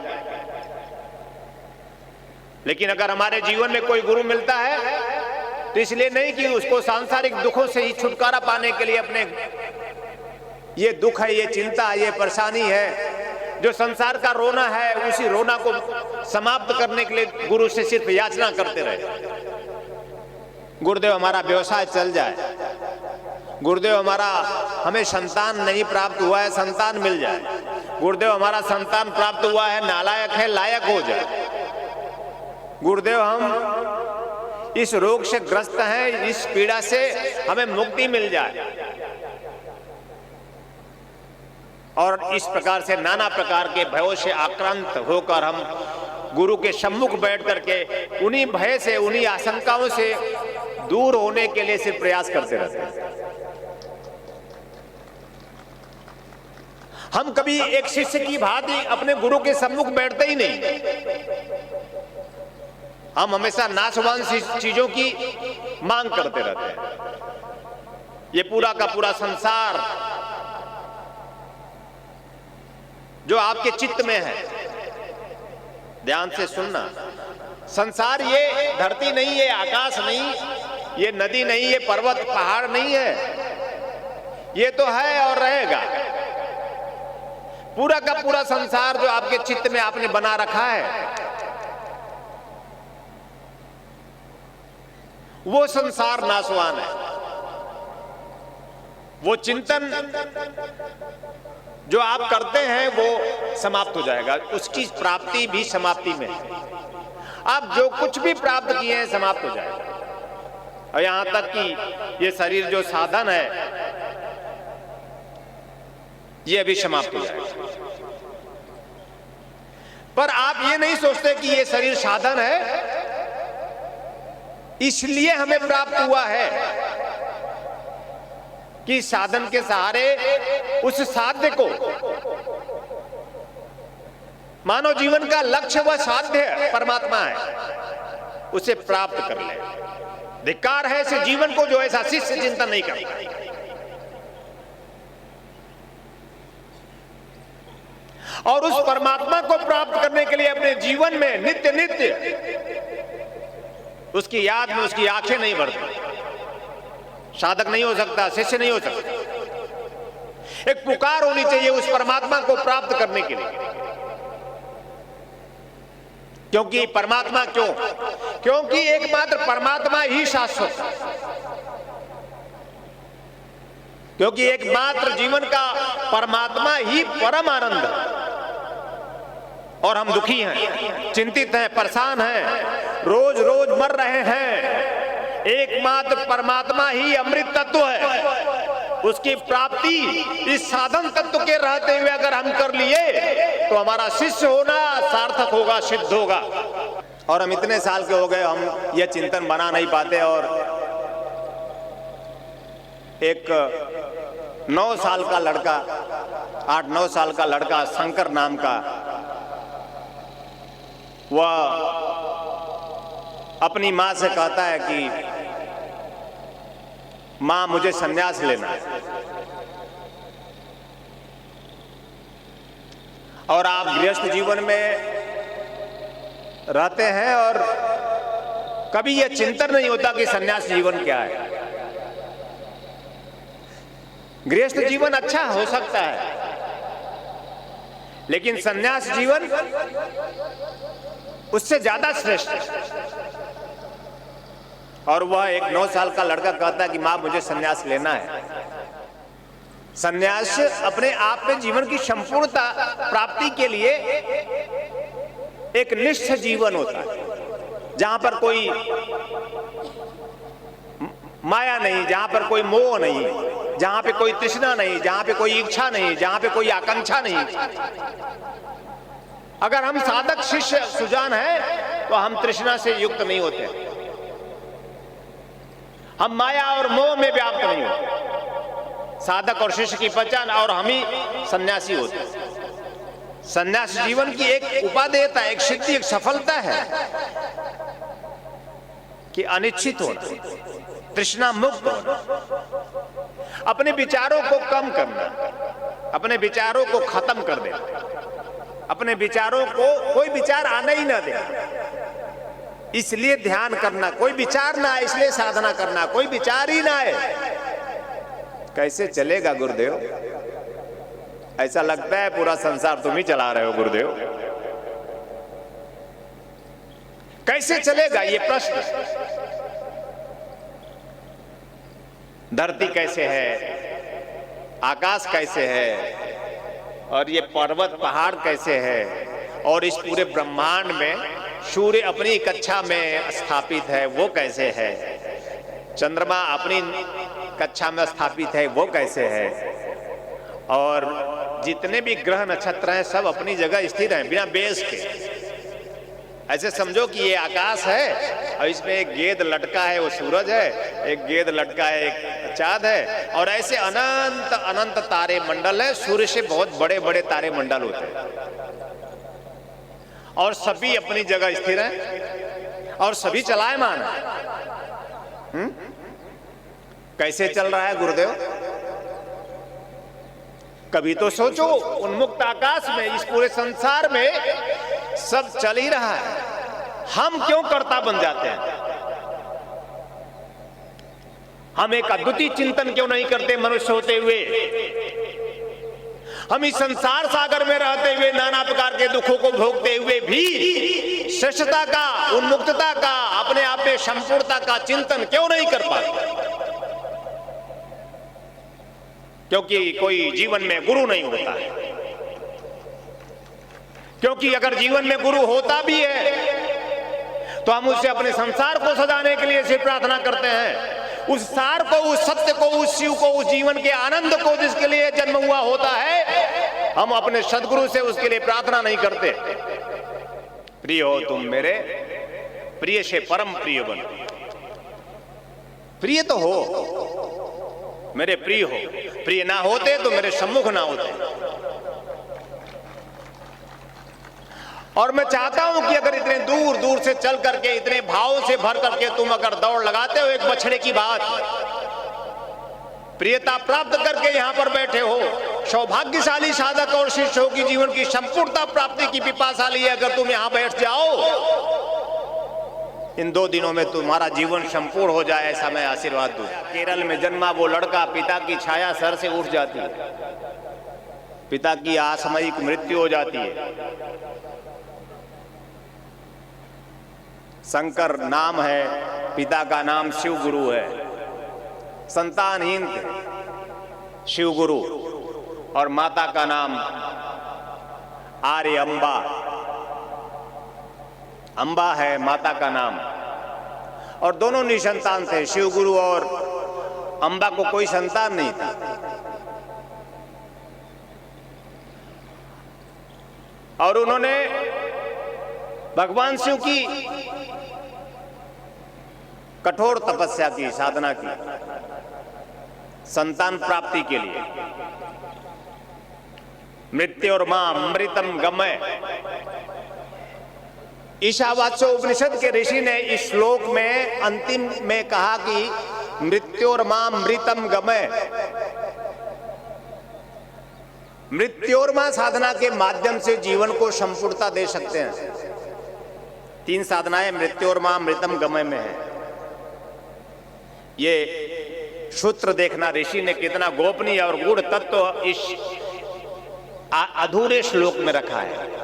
लेकिन अगर हमारे जीवन में कोई गुरु मिलता है तो इसलिए नहीं कि उसको सांसारिक दुखों से ही छुटकारा पाने के लिए अपने ये दुख है, ये चिंता, ये परेशानी है, जो संसार का रोना है, उसी रोना को समाप्त करने के लिए गुरु से सिर्फ याचना करते रहे। गुरुदेव हमारा व्यवसाय चल जाए, गुरुदेव हमारा हमें संतान नहीं प्राप्त हुआ है, संतान मिल जाए, गुरुदेव हमारा संतान प्राप्त हुआ है, नालायक है, लायक हो जाए, गुरुदेव हम इस रोग से ग्रस्त हैं, इस पीड़ा से हमें मुक्ति मिल जाए। और इस प्रकार से नाना प्रकार के भयों से आक्रांत होकर हम गुरु के सम्मुख बैठ करके उन्हीं भय से, उन्हीं आशंकाओं से दूर होने के लिए सिर्फ प्रयास करते रहते हैं। हम कभी एक शिष्य की भांति अपने गुरु के सम्मुख बैठते ही नहीं। हम हमेशा नाशवान चीजों की मांग करते रहते हैं। ये पूरा का पूरा संसार जो आपके चित्त में है, ध्यान से सुनना, संसार ये धरती नहीं, ये आकाश नहीं, ये नदी नहीं, ये पर्वत पहाड़ नहीं है, ये तो है और रहेगा। पूरा का पूरा संसार जो आपके चित्त में आपने बना रखा है, वो संसार नाशवान है। वो चिंतन जो आप करते हैं वो समाप्त हो जाएगा, उसकी प्राप्ति भी समाप्ति में है। आप जो कुछ भी प्राप्त किए हैं समाप्त हो जाएगा। और यहां तक कि ये शरीर जो साधन है ये भी समाप्त हो जाएगा। पर आप ये नहीं सोचते कि ये शरीर साधन है इसलिए हमें प्राप्त हुआ है, कि साधन के सहारे उस साध्य को, मानव जीवन का लक्ष्य वह साध्य परमात्मा है, उसे प्राप्त कर ले। धिक्कार है ऐसे जीवन को जो ऐसा शिष्य चिंतन नहीं करता। और उस परमात्मा को प्राप्त करने के लिए अपने जीवन में नित्य नित्य उसकी याद में उसकी आंखें नहीं भरती। साधक नहीं हो सकता, शिष्य नहीं हो सकता। एक पुकार होनी चाहिए उस परमात्मा को प्राप्त करने के लिए। क्योंकि परमात्मा क्यों? क्योंकि एकमात्र परमात्मा ही शाश्वत है। क्योंकि एकमात्र जीवन का परमात्मा ही परम आनंद है। और हम दुखी हैं, चिंतित हैं, परेशान हैं, रोज रोज मर रहे हैं। एकमात्र परमात्मा ही अमृत तत्व है। उसकी प्राप्ति इस साधन तत्व के रहते हुए अगर हम कर लिए तो हमारा शिष्य होना सार्थक होगा, सिद्ध होगा। और हम इतने साल के हो गए, हम यह चिंतन बना नहीं पाते। और एक 9 साल का लड़का, 8-9 साल का लड़का शंकर नाम का, वह अपनी माँ से कहता है कि माँ मुझे संन्यास लेना है। और आप गृहस्थ जीवन में रहते हैं और कभी यह चिंतन नहीं होता कि संन्यास जीवन क्या है। गृहस्थ जीवन अच्छा हो सकता है, लेकिन संन्यास जीवन उससे ज्यादा श्रेष्ठ है। और वह एक 9 साल का लड़का कहता है कि मां मुझे संन्यास लेना है। संन्यास अपने आप में जीवन की संपूर्णता प्राप्ति के लिए एक निष्ठ जीवन होता है, जहां पर कोई माया नहीं, जहां पर कोई मोह नहीं, जहां पे कोई तृष्णा नहीं, जहां पे कोई इच्छा नहीं, जहां पे कोई आकांक्षा नहीं। अगर हम साधक शिष्य सुजान हैं तो हम तृष्णा से युक्त नहीं होते, हम माया और मोह में व्याप्त नहीं होते। साधक और शिष्य की पहचान और हम ही सन्यासी होते हैं। सन्यास जीवन की एक उपादेयता, एक सिद्धि, एक सफलता है कि अनिश्चित होना, तृष्णा मुक्त होना, अपने विचारों को कम करना, अपने विचारों को खत्म कर देना, अपने विचारों को कोई विचार आने ही ना देना, इसलिए ध्यान करना, कोई विचार ना आए इसलिए साधना करना, कोई विचार ही ना आए। कैसे चलेगा गुरुदेव? ऐसा लगता है पूरा संसार तुम ही चला रहे हो गुरुदेव। कैसे चलेगा ये प्रश्न? धरती कैसे है, आकाश कैसे है, और ये पर्वत पहाड़ कैसे है, और इस पूरे ब्रह्मांड में सूर्य अपनी कक्षा में स्थापित है वो कैसे है, चंद्रमा अपनी कक्षा में स्थापित है वो कैसे है, और जितने भी ग्रह नक्षत्र हैं सब अपनी जगह स्थिर हैं बिना बेस के। ऐसे समझो कि ये आकाश है और इसमें एक गेंद लटका है वो सूरज है, एक गेंद लटका है एक चांद है, और ऐसे अनंत अनंत तारे मंडल है। सूर्य से बहुत बड़े बड़े तारे मंडल होते हैं और सभी अपनी जगह स्थिर हैं और सभी चलायमान हैं। कैसे चल रहा है गुरुदेव? कभी तो सोचो, उन्मुक्त आकाश में, इस पूरे संसार में सब चल ही रहा है, हम क्यों कर्ता बन जाते हैं? हम एक अद्वितीय चिंतन क्यों नहीं करते मनुष्य होते हुए? हम इस संसार सागर में रहते हुए, नाना प्रकार के दुखों को भोगते हुए भी श्रेष्ठता का, उन्मुक्तता का, अपने आप में संपूर्णता का चिंतन क्यों नहीं कर पाते? क्योंकि कोई जीवन में गुरु नहीं होता है। क्योंकि अगर जीवन में गुरु होता भी है तो हम उससे अपने संसार को सजाने के लिए सिर्फ प्रार्थना करते हैं। उस सार को, उस सत्य को, उस शिव को, उस जीवन के आनंद को जिसके लिए जन्म हुआ होता है, हम अपने सदगुरु से उसके लिए प्रार्थना नहीं करते। प्रिय हो तुम मेरे, प्रिय से परम प्रिय बनो। प्रिय तो हो, मेरे प्रिय हो। प्रिय ना होते तो मेरे सम्मुख ना होते। और मैं चाहता हूं कि अगर इतने दूर दूर से चल करके, इतने भाव से भर करके तुम अगर दौड़ लगाते हो एक बछड़े की बात, प्रियता प्राप्त करके यहां पर बैठे हो, सौभाग्यशाली साधक और शिष्यों की जीवन की संपूर्णता प्राप्ति की पिपासा लिए अगर तुम यहां बैठ जाओ, इन 2 दिनों में तुम्हारा जीवन संपूर्ण हो जाए, ऐसा मैं आशीर्वाद दूं। केरल में जन्मा वो लड़का, पिता की छाया सर से उठ जाती है, पिता की आकस्मिक मृत्यु हो जाती है। शंकर नाम है, पिता का नाम शिव गुरु है, संतानहीन थे शिव गुरु, और माता का नाम आर्य अंबा, अंबा है माता का नाम। और दोनों निसंतान थे, शिव गुरु और अंबा को कोई संतान नहीं था। और उन्होंने भगवान शिव की कठोर तपस्या की, साधना की, संतान प्राप्ति के लिए। मृत्योर्मा अमृतम गमय। ईशावास्य उपनिषद के ऋषि ने इस श्लोक में अंतिम में कहा कि मृत्योर्मा अमृतम गमय। मृत्योर्मा साधना के माध्यम से जीवन को संपूर्णता दे सकते हैं। 3 साधनाएं मृत्योर्मा अमृतम गमय में है। ये सूत्र देखना ऋषि ने कितना गोपनीय और गूढ़ तत्व इस अधूरे श्लोक में रखा है।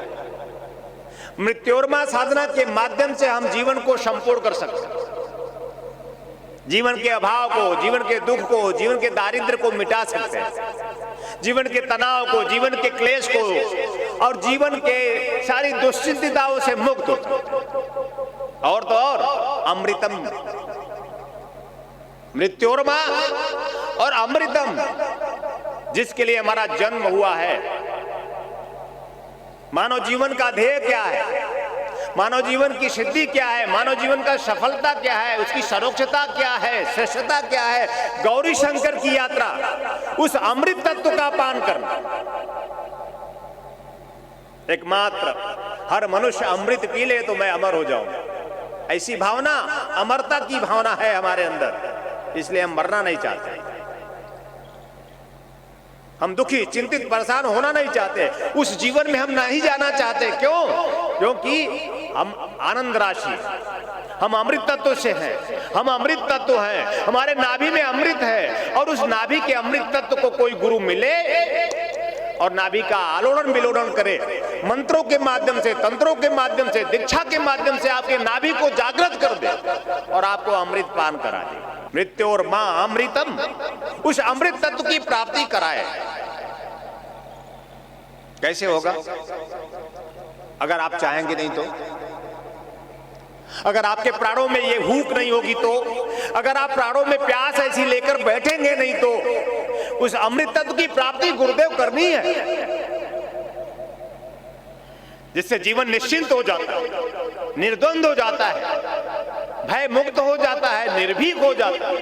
मृत्योर्मा साधना के माध्यम से हम जीवन को संपूर्ण कर सकते हैं। जीवन के अभाव को, जीवन के दुख को, जीवन के दारिद्र्य को मिटा सकते हैं। जीवन के तनाव को, जीवन के क्लेश को और जीवन के सारी दुश्चिंताओं से मुक्त हो। और तो और अमृतम, मृत्योर्मा और अमृतम, जिसके लिए हमारा जन्म हुआ है। मानव जीवन का ध्येय क्या है, मानव जीवन की सिद्धि क्या है, मानव जीवन का सफलता क्या है, उसकी सरोक्षता क्या है, श्रेष्ठता क्या है, गौरी शंकर की यात्रा, उस अमृत तत्व का पान करना। एकमात्र हर मनुष्य अमृत पी ले तो मैं अमर हो जाऊं, ऐसी भावना, अमरता की भावना है हमारे अंदर। इसलिए हम मरना नहीं चाहते, हम दुखी, चिंतित, परेशान होना नहीं चाहते, उस जीवन में हम नहीं जाना चाहते। क्यों? क्योंकि हम आनंद राशि, हम अमृत तत्व से हैं, हम अमृत तत्व हैं, हमारे नाभि में अमृत है। और उस नाभि के अमृत तत्व को कोई गुरु मिले और नाभि का आलोड़न विलोड़न करे, मंत्रों के माध्यम से, तंत्रों के माध्यम से, दीक्षा के माध्यम से आपके नाभि को जागृत कर दे और आपको अमृत पान करा दे। मृत्योर्मा अमृतम, उस अमृत तत्व की प्राप्ति कराए। कैसे होगा? अगर आप चाहेंगे नहीं तो, अगर आपके प्राणों में ये भूख नहीं होगी तो, अगर आप प्राणों में प्यास ऐसी लेकर बैठेंगे नहीं तो, उस अमृत तत्व की प्राप्ति गुरुदेव करनी है, जिससे जीवन निश्चिंत हो जाता है, निर्द्वंद हो जाता है, भय मुक्त हो जाता है, निर्भीक हो जाता है।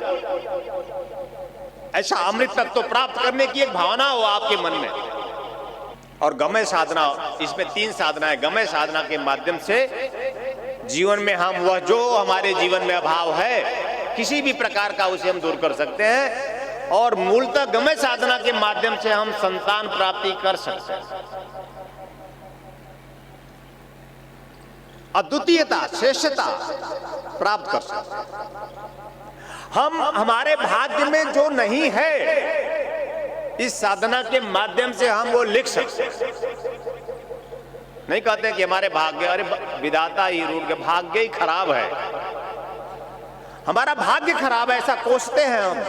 ऐसा अमृत तत्व प्राप्त करने की एक भावना हो आपके मन में। और गमय साधना, इसमें 3 साधनाएं। गमय साधना के माध्यम से जीवन में हम वह जो हमारे जीवन में अभाव है किसी भी प्रकार का, उसे हम दूर कर सकते हैं। और मूलतः गमय साधना के माध्यम से हम संतान प्राप्ति कर सकते हैं, अद्वितीयता, श्रेष्ठता प्राप्त कर सकते हैं। हम हमारे भाग्य में जो नहीं है, इस साधना के माध्यम से हम वो लिख सकते हैं। नहीं कहते कि हमारे भाग्य, अरे विधाता ही रूट के भाग्य ही खराब है, हमारा भाग्य खराब है, ऐसा कोसते हैं हम।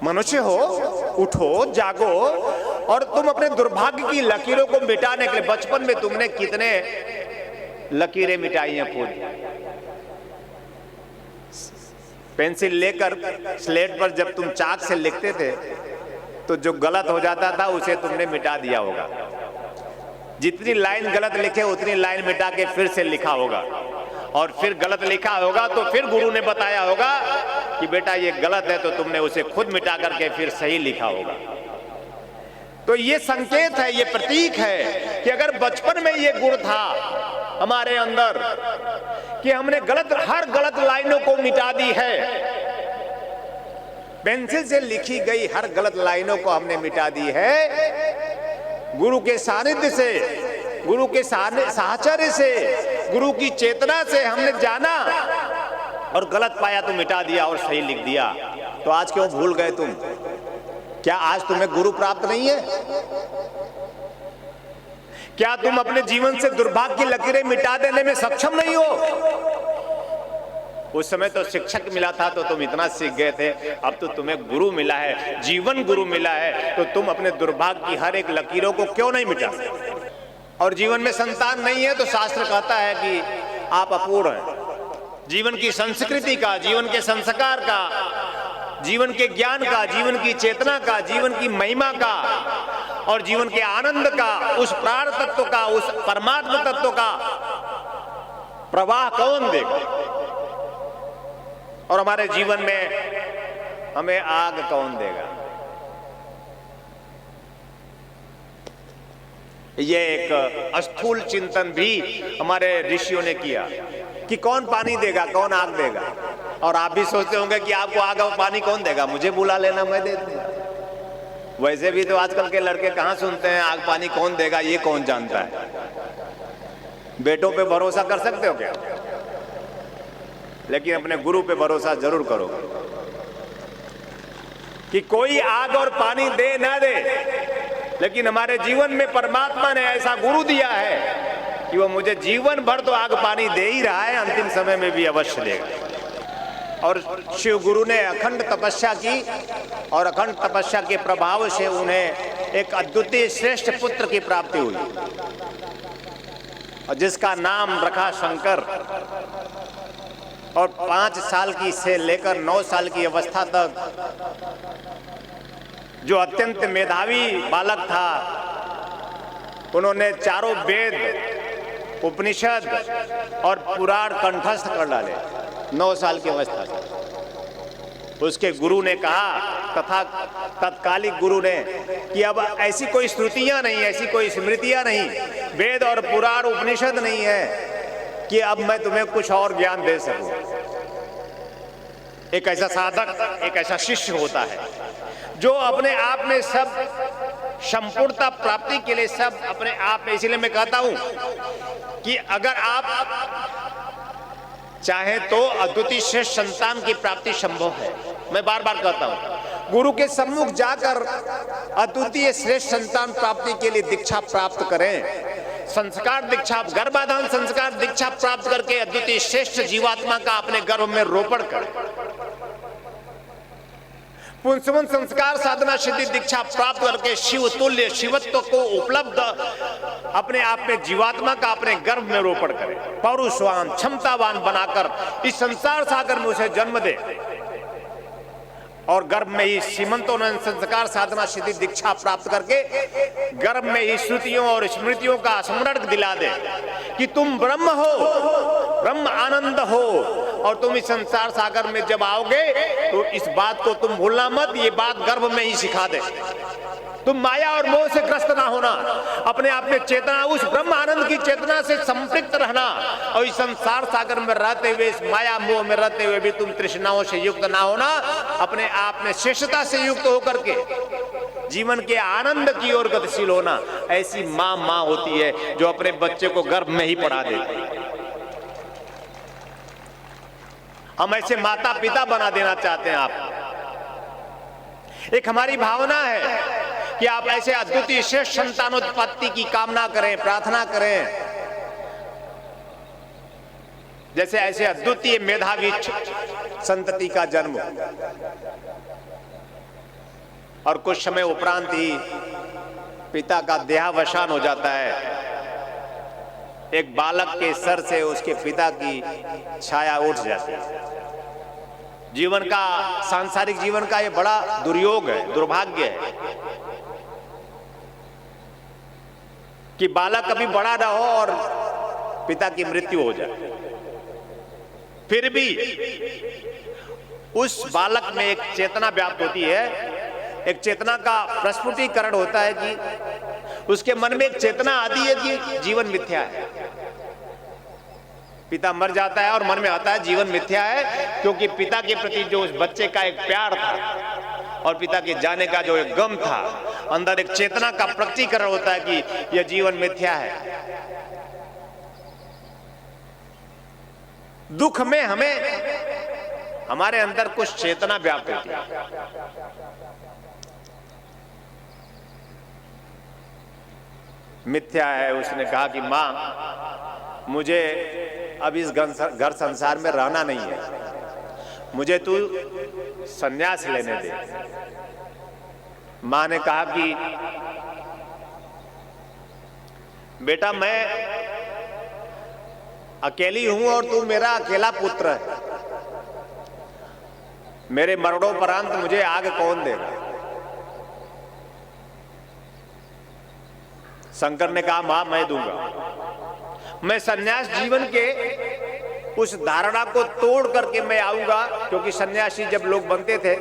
मनुष्य हो, उठो, जागो और तुम अपने दुर्भाग्य की लकीरों को मिटाने के लिए, बचपन में तुमने कितने लकीरें मिटाई हैं खुद। पेंसिल लेकर स्लेट पर जब तुम चाक से लिखते थे तो जो गलत हो जाता था उसे तुमने मिटा दिया होगा। जितनी लाइन गलत लिखे उतनी लाइन मिटा के फिर से लिखा होगा, और फिर गलत लिखा होगा तो फिर गुरु ने बताया होगा कि बेटा ये गलत है, तो तुमने उसे खुद मिटा करके फिर सही लिखा होगा। तो ये संकेत है, ये प्रतीक है कि अगर बचपन में ये गुण था हमारे अंदर कि हमने हर गलत लाइनों को मिटा दी है, पेंसिल से लिखी गई हर गलत लाइनों को हमने मिटा दी है, गुरु के सानिध्य से, गुरु के साहचर्य से, गुरु की चेतना से हमने जाना और गलत पाया तो मिटा दिया और सही लिख दिया। तो आज क्यों भूल गए तुम? क्या आज तुम्हें गुरु प्राप्त नहीं है? क्या तुम अपने जीवन से दुर्भाग्य की लकीरें मिटा देने में सक्षम नहीं हो? उस समय तो शिक्षक मिला था तो तुम इतना सीख गए थे, अब तो तुम्हें गुरु मिला है, जीवन गुरु मिला है, तो तुम अपने दुर्भाग्य की हर एक लकीरों को क्यों नहीं मिटा सकते? और जीवन में संतान नहीं है तो शास्त्र कहता है कि आप अपूर्ण हैं। जीवन की संस्कृति का, जीवन के संस्कार का, जीवन के ज्ञान का, जीवन की चेतना का, जीवन की महिमा का और जीवन के आनंद का, उस प्राण तत्व का, उस परमात्मा तत्व का प्रवाह कौन देगा? और हमारे जीवन में हमें आग कौन देगा। ये एक स्थूल चिंतन भी हमारे ऋषियों ने किया कि कौन पानी देगा, कौन आग देगा। और आप भी सोचते होंगे कि आपको आग और पानी कौन देगा, मुझे बुला लेना, मैं दे दूंगा। वैसे भी तो आजकल के लड़के कहाँ सुनते हैं आग पानी कौन देगा, ये कौन जानता है। बेटों पे भरोसा कर सकते हो क्या? लेकिन अपने गुरु पे भरोसा जरूर करो कि कोई आग और पानी दे ना दे, लेकिन हमारे जीवन में परमात्मा ने ऐसा गुरु दिया है कि वो मुझे जीवन भर तो आग पानी दे ही रहा है, अंतिम समय में भी अवश्य देगा। और शिव गुरु ने अखंड तपस्या की और अखंड तपस्या के प्रभाव से उन्हें एक अद्वितीय श्रेष्ठ पुत्र की प्राप्ति हुई और जिसका नाम रखा शंकर। और 5 साल की से लेकर 9 साल की अवस्था तक जो अत्यंत मेधावी बालक था, उन्होंने चारों वेद, उपनिषद और पुराण कंठस्थ कर डाले 9 साल की अवस्था से। उसके गुरु ने कहा, तथा तत्कालिक गुरु ने, कि अब ऐसी कोई श्रुतियां नहीं, ऐसी कोई स्मृतियां नहीं, वेद और पुराण उपनिषद नहीं है कि अब मैं तुम्हें कुछ और ज्ञान दे सकूं। एक ऐसा साधक, एक ऐसा शिष्य होता है जो अपने आप में सब संपूर्णता प्राप्ति के लिए सब अपने आप में, इसीलिए मैं कहता हूं कि अगर आप चाहे तो अद्वितीय श्रेष्ठ संतान की प्राप्ति संभव है। मैं बार बार कहता हूं, गुरु के सम्मुख जाकर अद्वितीय श्रेष्ठ संतान प्राप्ति के लिए दीक्षा प्राप्त करें। संस्कार दीक्षा, गर्भाधान संस्कार दीक्षा प्राप्त करके अद्वितीय श्रेष्ठ जीवात्मा का अपने गर्भ में रोपण करें। पुंसवन संस्कार साधना सिद्धि दीक्षा प्राप्त करके शिव तुल्य शिवत्व को उपलब्ध अपने आप में जीवात्मा का अपने गर्भ में रोपण करें। पौरुषवान, क्षमतावान बनाकर इस संसार सागर में उसे जन्म दे और गर्भ में ही सीमंतोन्नयन संस्कार साधना सिद्धि दीक्षा प्राप्त करके गर्भ में ही श्रुतियों और स्मृतियों का स्मरण दिला दे कि तुम ब्रह्म हो, ब्रह्म आनंद हो और तुम इस संसार सागर में जब आओगे तो इस बात को तुम भूलना मत, ये बात गर्भ में ही सिखा दे। तुम माया और मोह से ग्रस्त ना होना, अपने आप में चेतना, उस ब्रह्म आनंद की चेतना से संपृक्त रहना और इस संसार सागर में रहते हुए, इस माया मोह में रहते हुए भी तुम तृष्णाओं से युक्त ना होना, अपने आप में शेषता से युक्त होकर के जीवन के आनंद की ओर गतिशील होना। ऐसी माँ होती है जो अपने बच्चे को गर्भ में ही पढ़ा देती है। हम ऐसे माता पिता बना देना चाहते हैं आप। एक हमारी भावना है कि आप ऐसे अद्वितीय श्रेष्ठ संतानोत्पत्ति की कामना करें, प्रार्थना करें, जैसे ऐसे अद्वितीय मेधावी संतति का जन्म और कुछ समय उपरांत ही पिता का देहावसान हो जाता है। एक बालक के सर से उसके पिता की छाया उठ जाती है। जीवन का, सांसारिक जीवन का ये बड़ा दुर्योग है, दुर्भाग्य है कि बालक कभी बड़ा ना हो और पिता की मृत्यु हो जाए। फिर भी उस बालक में एक चेतना व्याप्त होती है, एक चेतना का प्रस्फुटीकरण होता है कि उसके मन में एक चेतना आती है कि जीवन मिथ्या है। पिता मर जाता है और मन में आता है जीवन मिथ्या है, क्योंकि पिता के प्रति जो उस बच्चे का एक प्यार था और पिता के जाने का जो एक गम था, अंदर एक चेतना का प्रकटीकरण होता है कि यह जीवन मिथ्या है। दुख में हमें हमारे अंदर कुछ चेतना व्याप्त होती है। मिथ्या है। उसने कहा कि मां, मुझे अब इस घर संसार में रहना नहीं है, मुझे तू संन्यास लेने दे। मां ने कहा कि बेटा, मैं अकेली हूं और तू मेरा अकेला पुत्र है, मेरे मरणोपरांत मुझे आग कौन देगा। शंकर ने कहा, मां मैं दूंगा। मैं सन्यास जीवन के उस धारणा को तोड़ करके मैं आऊंगा, क्योंकि सन्यासी जब लोग बनते थे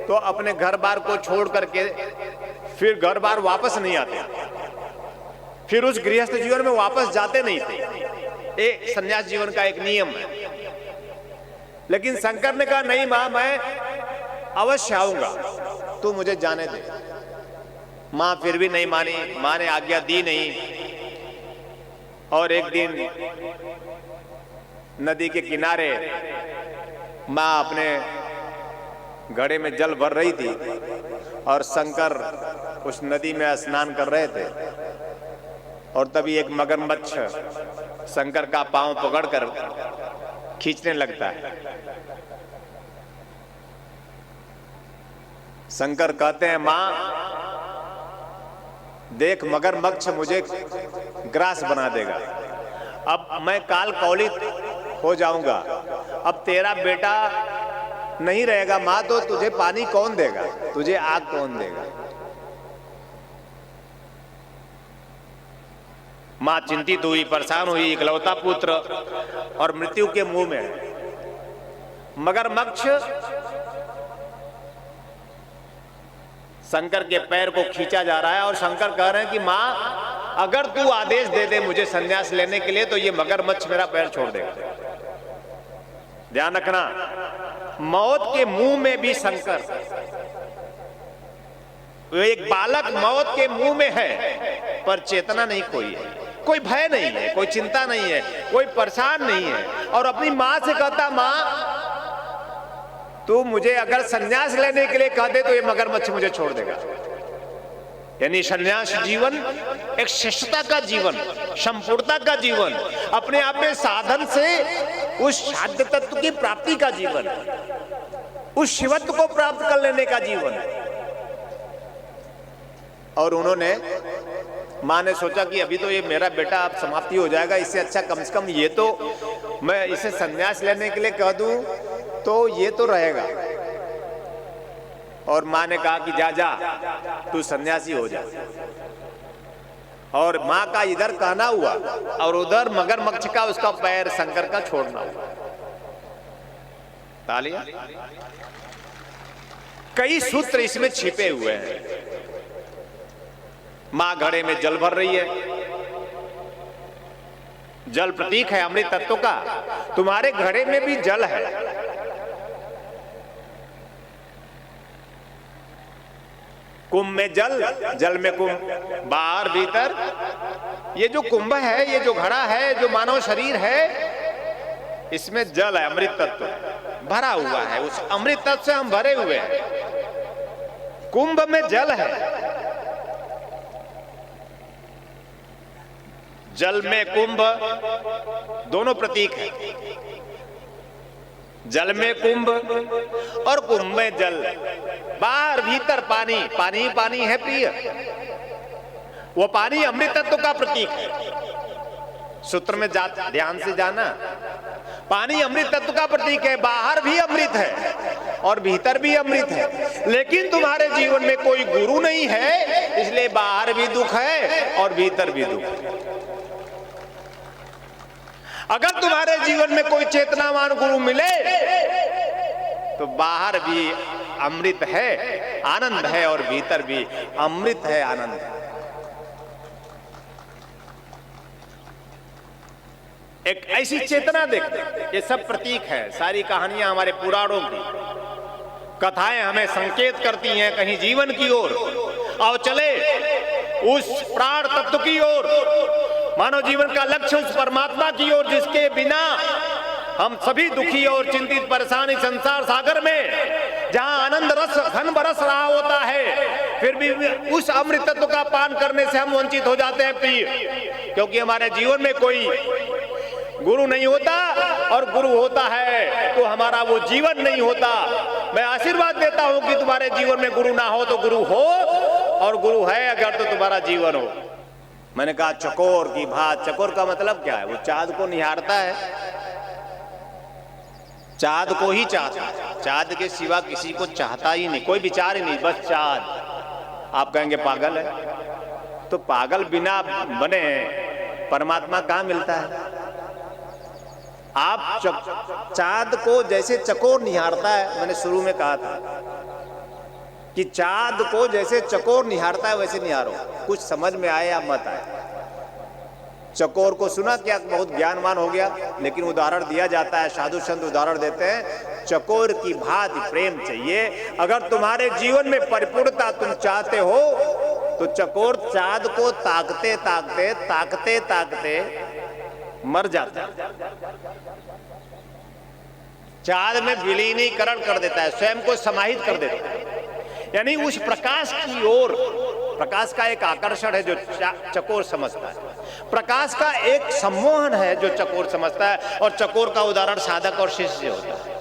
तो अपने घर बार को छोड़ करके फिर घर बार वापस नहीं आते, फिर उस गृहस्थ जीवन में वापस जाते नहीं थे। ये संन्यास जीवन का एक नियम है। लेकिन शंकर ने कहा नहीं मां, मैं अवश्य आऊंगा, तू मुझे जाने दे। मां फिर भी नहीं मानी, मां ने आज्ञा दी नहीं। और एक दिन नदी के किनारे मां अपने घड़े में जल भर रही थी और शंकर उस नदी में स्नान कर रहे थे। और तभी एक मगरमच्छ शंकर का पांव पकड़कर खींचने लगता है। शंकर कहते हैं मां देख, मगरमच्छ मुझे ग्रास बना देगा, अब मैं काल कौलित हो जाऊंगा, अब तेरा बेटा नहीं रहेगा मां, तो तुझे पानी कौन देगा, तुझे आग कौन देगा। मां चिंतित हुई, परेशान हुई, इकलौता पुत्र और मृत्यु के मुंह में है। मगरमच्छ शंकर के पैर को खींचा जा रहा है और शंकर कह रहे हैं कि मां अगर तू आदेश दे दे मुझे संन्यास लेने के लिए तो ये मगरमच्छ मेरा पैर छोड़ देगा। ध्यान रखना, मौत के मुंह में भी शंकर, एक बालक मौत के मुंह में है पर चेतना नहीं कोई है, कोई भय नहीं है, कोई चिंता नहीं है, कोई परेशान नहीं है। और अपनी मां से कहता मां तू मुझे अगर संन्यास लेने के लिए कह दे तो ये मगरमच्छ मुझे छोड़ देगा। यानी संन्यास जीवन एक शिष्टता का जीवन, संपूर्णता का जीवन, अपने आप में साधन से उस साध्य तत्व की प्राप्ति का जीवन, उस शिवत्व को प्राप्त कर लेने का जीवन। और उन्होंने, मां ने सोचा कि अभी तो ये मेरा बेटा अब समाप्ति हो जाएगा, इससे अच्छा कम से कम ये तो मैं इसे संन्यास लेने के लिए कह दूं तो ये तो रहेगा। और मां ने कहा कि जा जा तू सन्यासी हो जा। और मां का इधर कहना हुआ और उधर मगरमच्छ का उसका पैर शंकर का छोड़ना हुआ। तालियां। कई सूत्र इसमें छिपे हुए हैं। मां घड़े में जल भर रही है, जल प्रतीक है अमृत तत्व का, तुम्हारे घड़े में भी जल है। कुंभ में जल, जल में कुंभ, बाहर भीतर। ये जो कुंभ है, ये जो घड़ा है, जो मानव शरीर है, इसमें जल है, अमृत तत्व भरा हुआ है। उस अमृत तत्व से हम भरे हुए हैं। कुंभ में जल है, जल में कुंभ, दोनों प्रतीक है। जल में कुंभ और कुंभ में जल, बाहर भीतर पानी, पानी ही पानी है प्रिय। वो पानी अमृत तत्व का प्रतीक है। सूत्र में ध्यान से जाना, पानी अमृत तत्व का प्रतीक है। बाहर भी अमृत है और भीतर भी अमृत है। लेकिन तुम्हारे जीवन में कोई गुरु नहीं है, इसलिए बाहर भी दुख है और भीतर भी दुख है। अगर तुम्हारे जीवन में कोई चेतनावान गुरु मिले तो बाहर भी अमृत है, आनंद है, और भीतर भी अमृत है, आनंद है। एक ऐसी चेतना देखते, ये सब प्रतीक है। सारी कहानियां हमारे पुराणों की कथाएं हमें संकेत करती हैं कहीं जीवन की ओर। आओ चले उस प्राण तत्व की ओर, मानव जीवन का लक्ष्य उस परमात्मा की ओर जिसके बिना हम सभी दुखी और चिंतित परेशान इस संसार सागर में, जहां आनंद रस घन बरस रहा होता है, फिर भी उस अमृत तत्व का पान करने से हम वंचित हो जाते हैं प्रिय। क्योंकि हमारे जीवन में कोई गुरु नहीं होता, और गुरु होता है तो हमारा वो जीवन नहीं होता। मैं आशीर्वाद देता हूं कि तुम्हारे जीवन में गुरु ना हो तो गुरु हो, और गुरु है अगर तो तुम्हारा जीवन हो। मैंने कहा चकोर की भात, चकोर का मतलब क्या है? वो चाँद को निहारता है, चाँद को ही चाहता है, चाँद के सिवा किसी को चाहता ही नहीं, कोई विचार ही नहीं, बस चाँद। आप कहेंगे पागल है, तो पागल बिना बने परमात्मा कहाँ मिलता है? आप चाँद को जैसे चकोर निहारता है, मैंने शुरू में कहा था, कि चाँद को जैसे चकोर निहारता है वैसे निहारो, कुछ समझ में आए या मत आए। चकोर को सुना क्या बहुत ज्ञानवान हो गया, लेकिन उदाहरण दिया जाता है, साधु संत उदाहरण देते हैं, चकोर की भांति प्रेम चाहिए। अगर तुम्हारे जीवन में परिपूर्णता तुम चाहते हो तो चकोर चाँद को ताकते ताकते ताकते ताकते मर जाता है, चाँद में विलीनीकरण कर देता है, स्वयं को समाहित कर देता है। यानी उस प्रकाश की ओर, प्रकाश का एक आकर्षण है जो चकोर समझता है, प्रकाश का एक सम्मोहन है जो चकोर समझता है, और चकोर का उदाहरण साधक और शिष्य से होता है।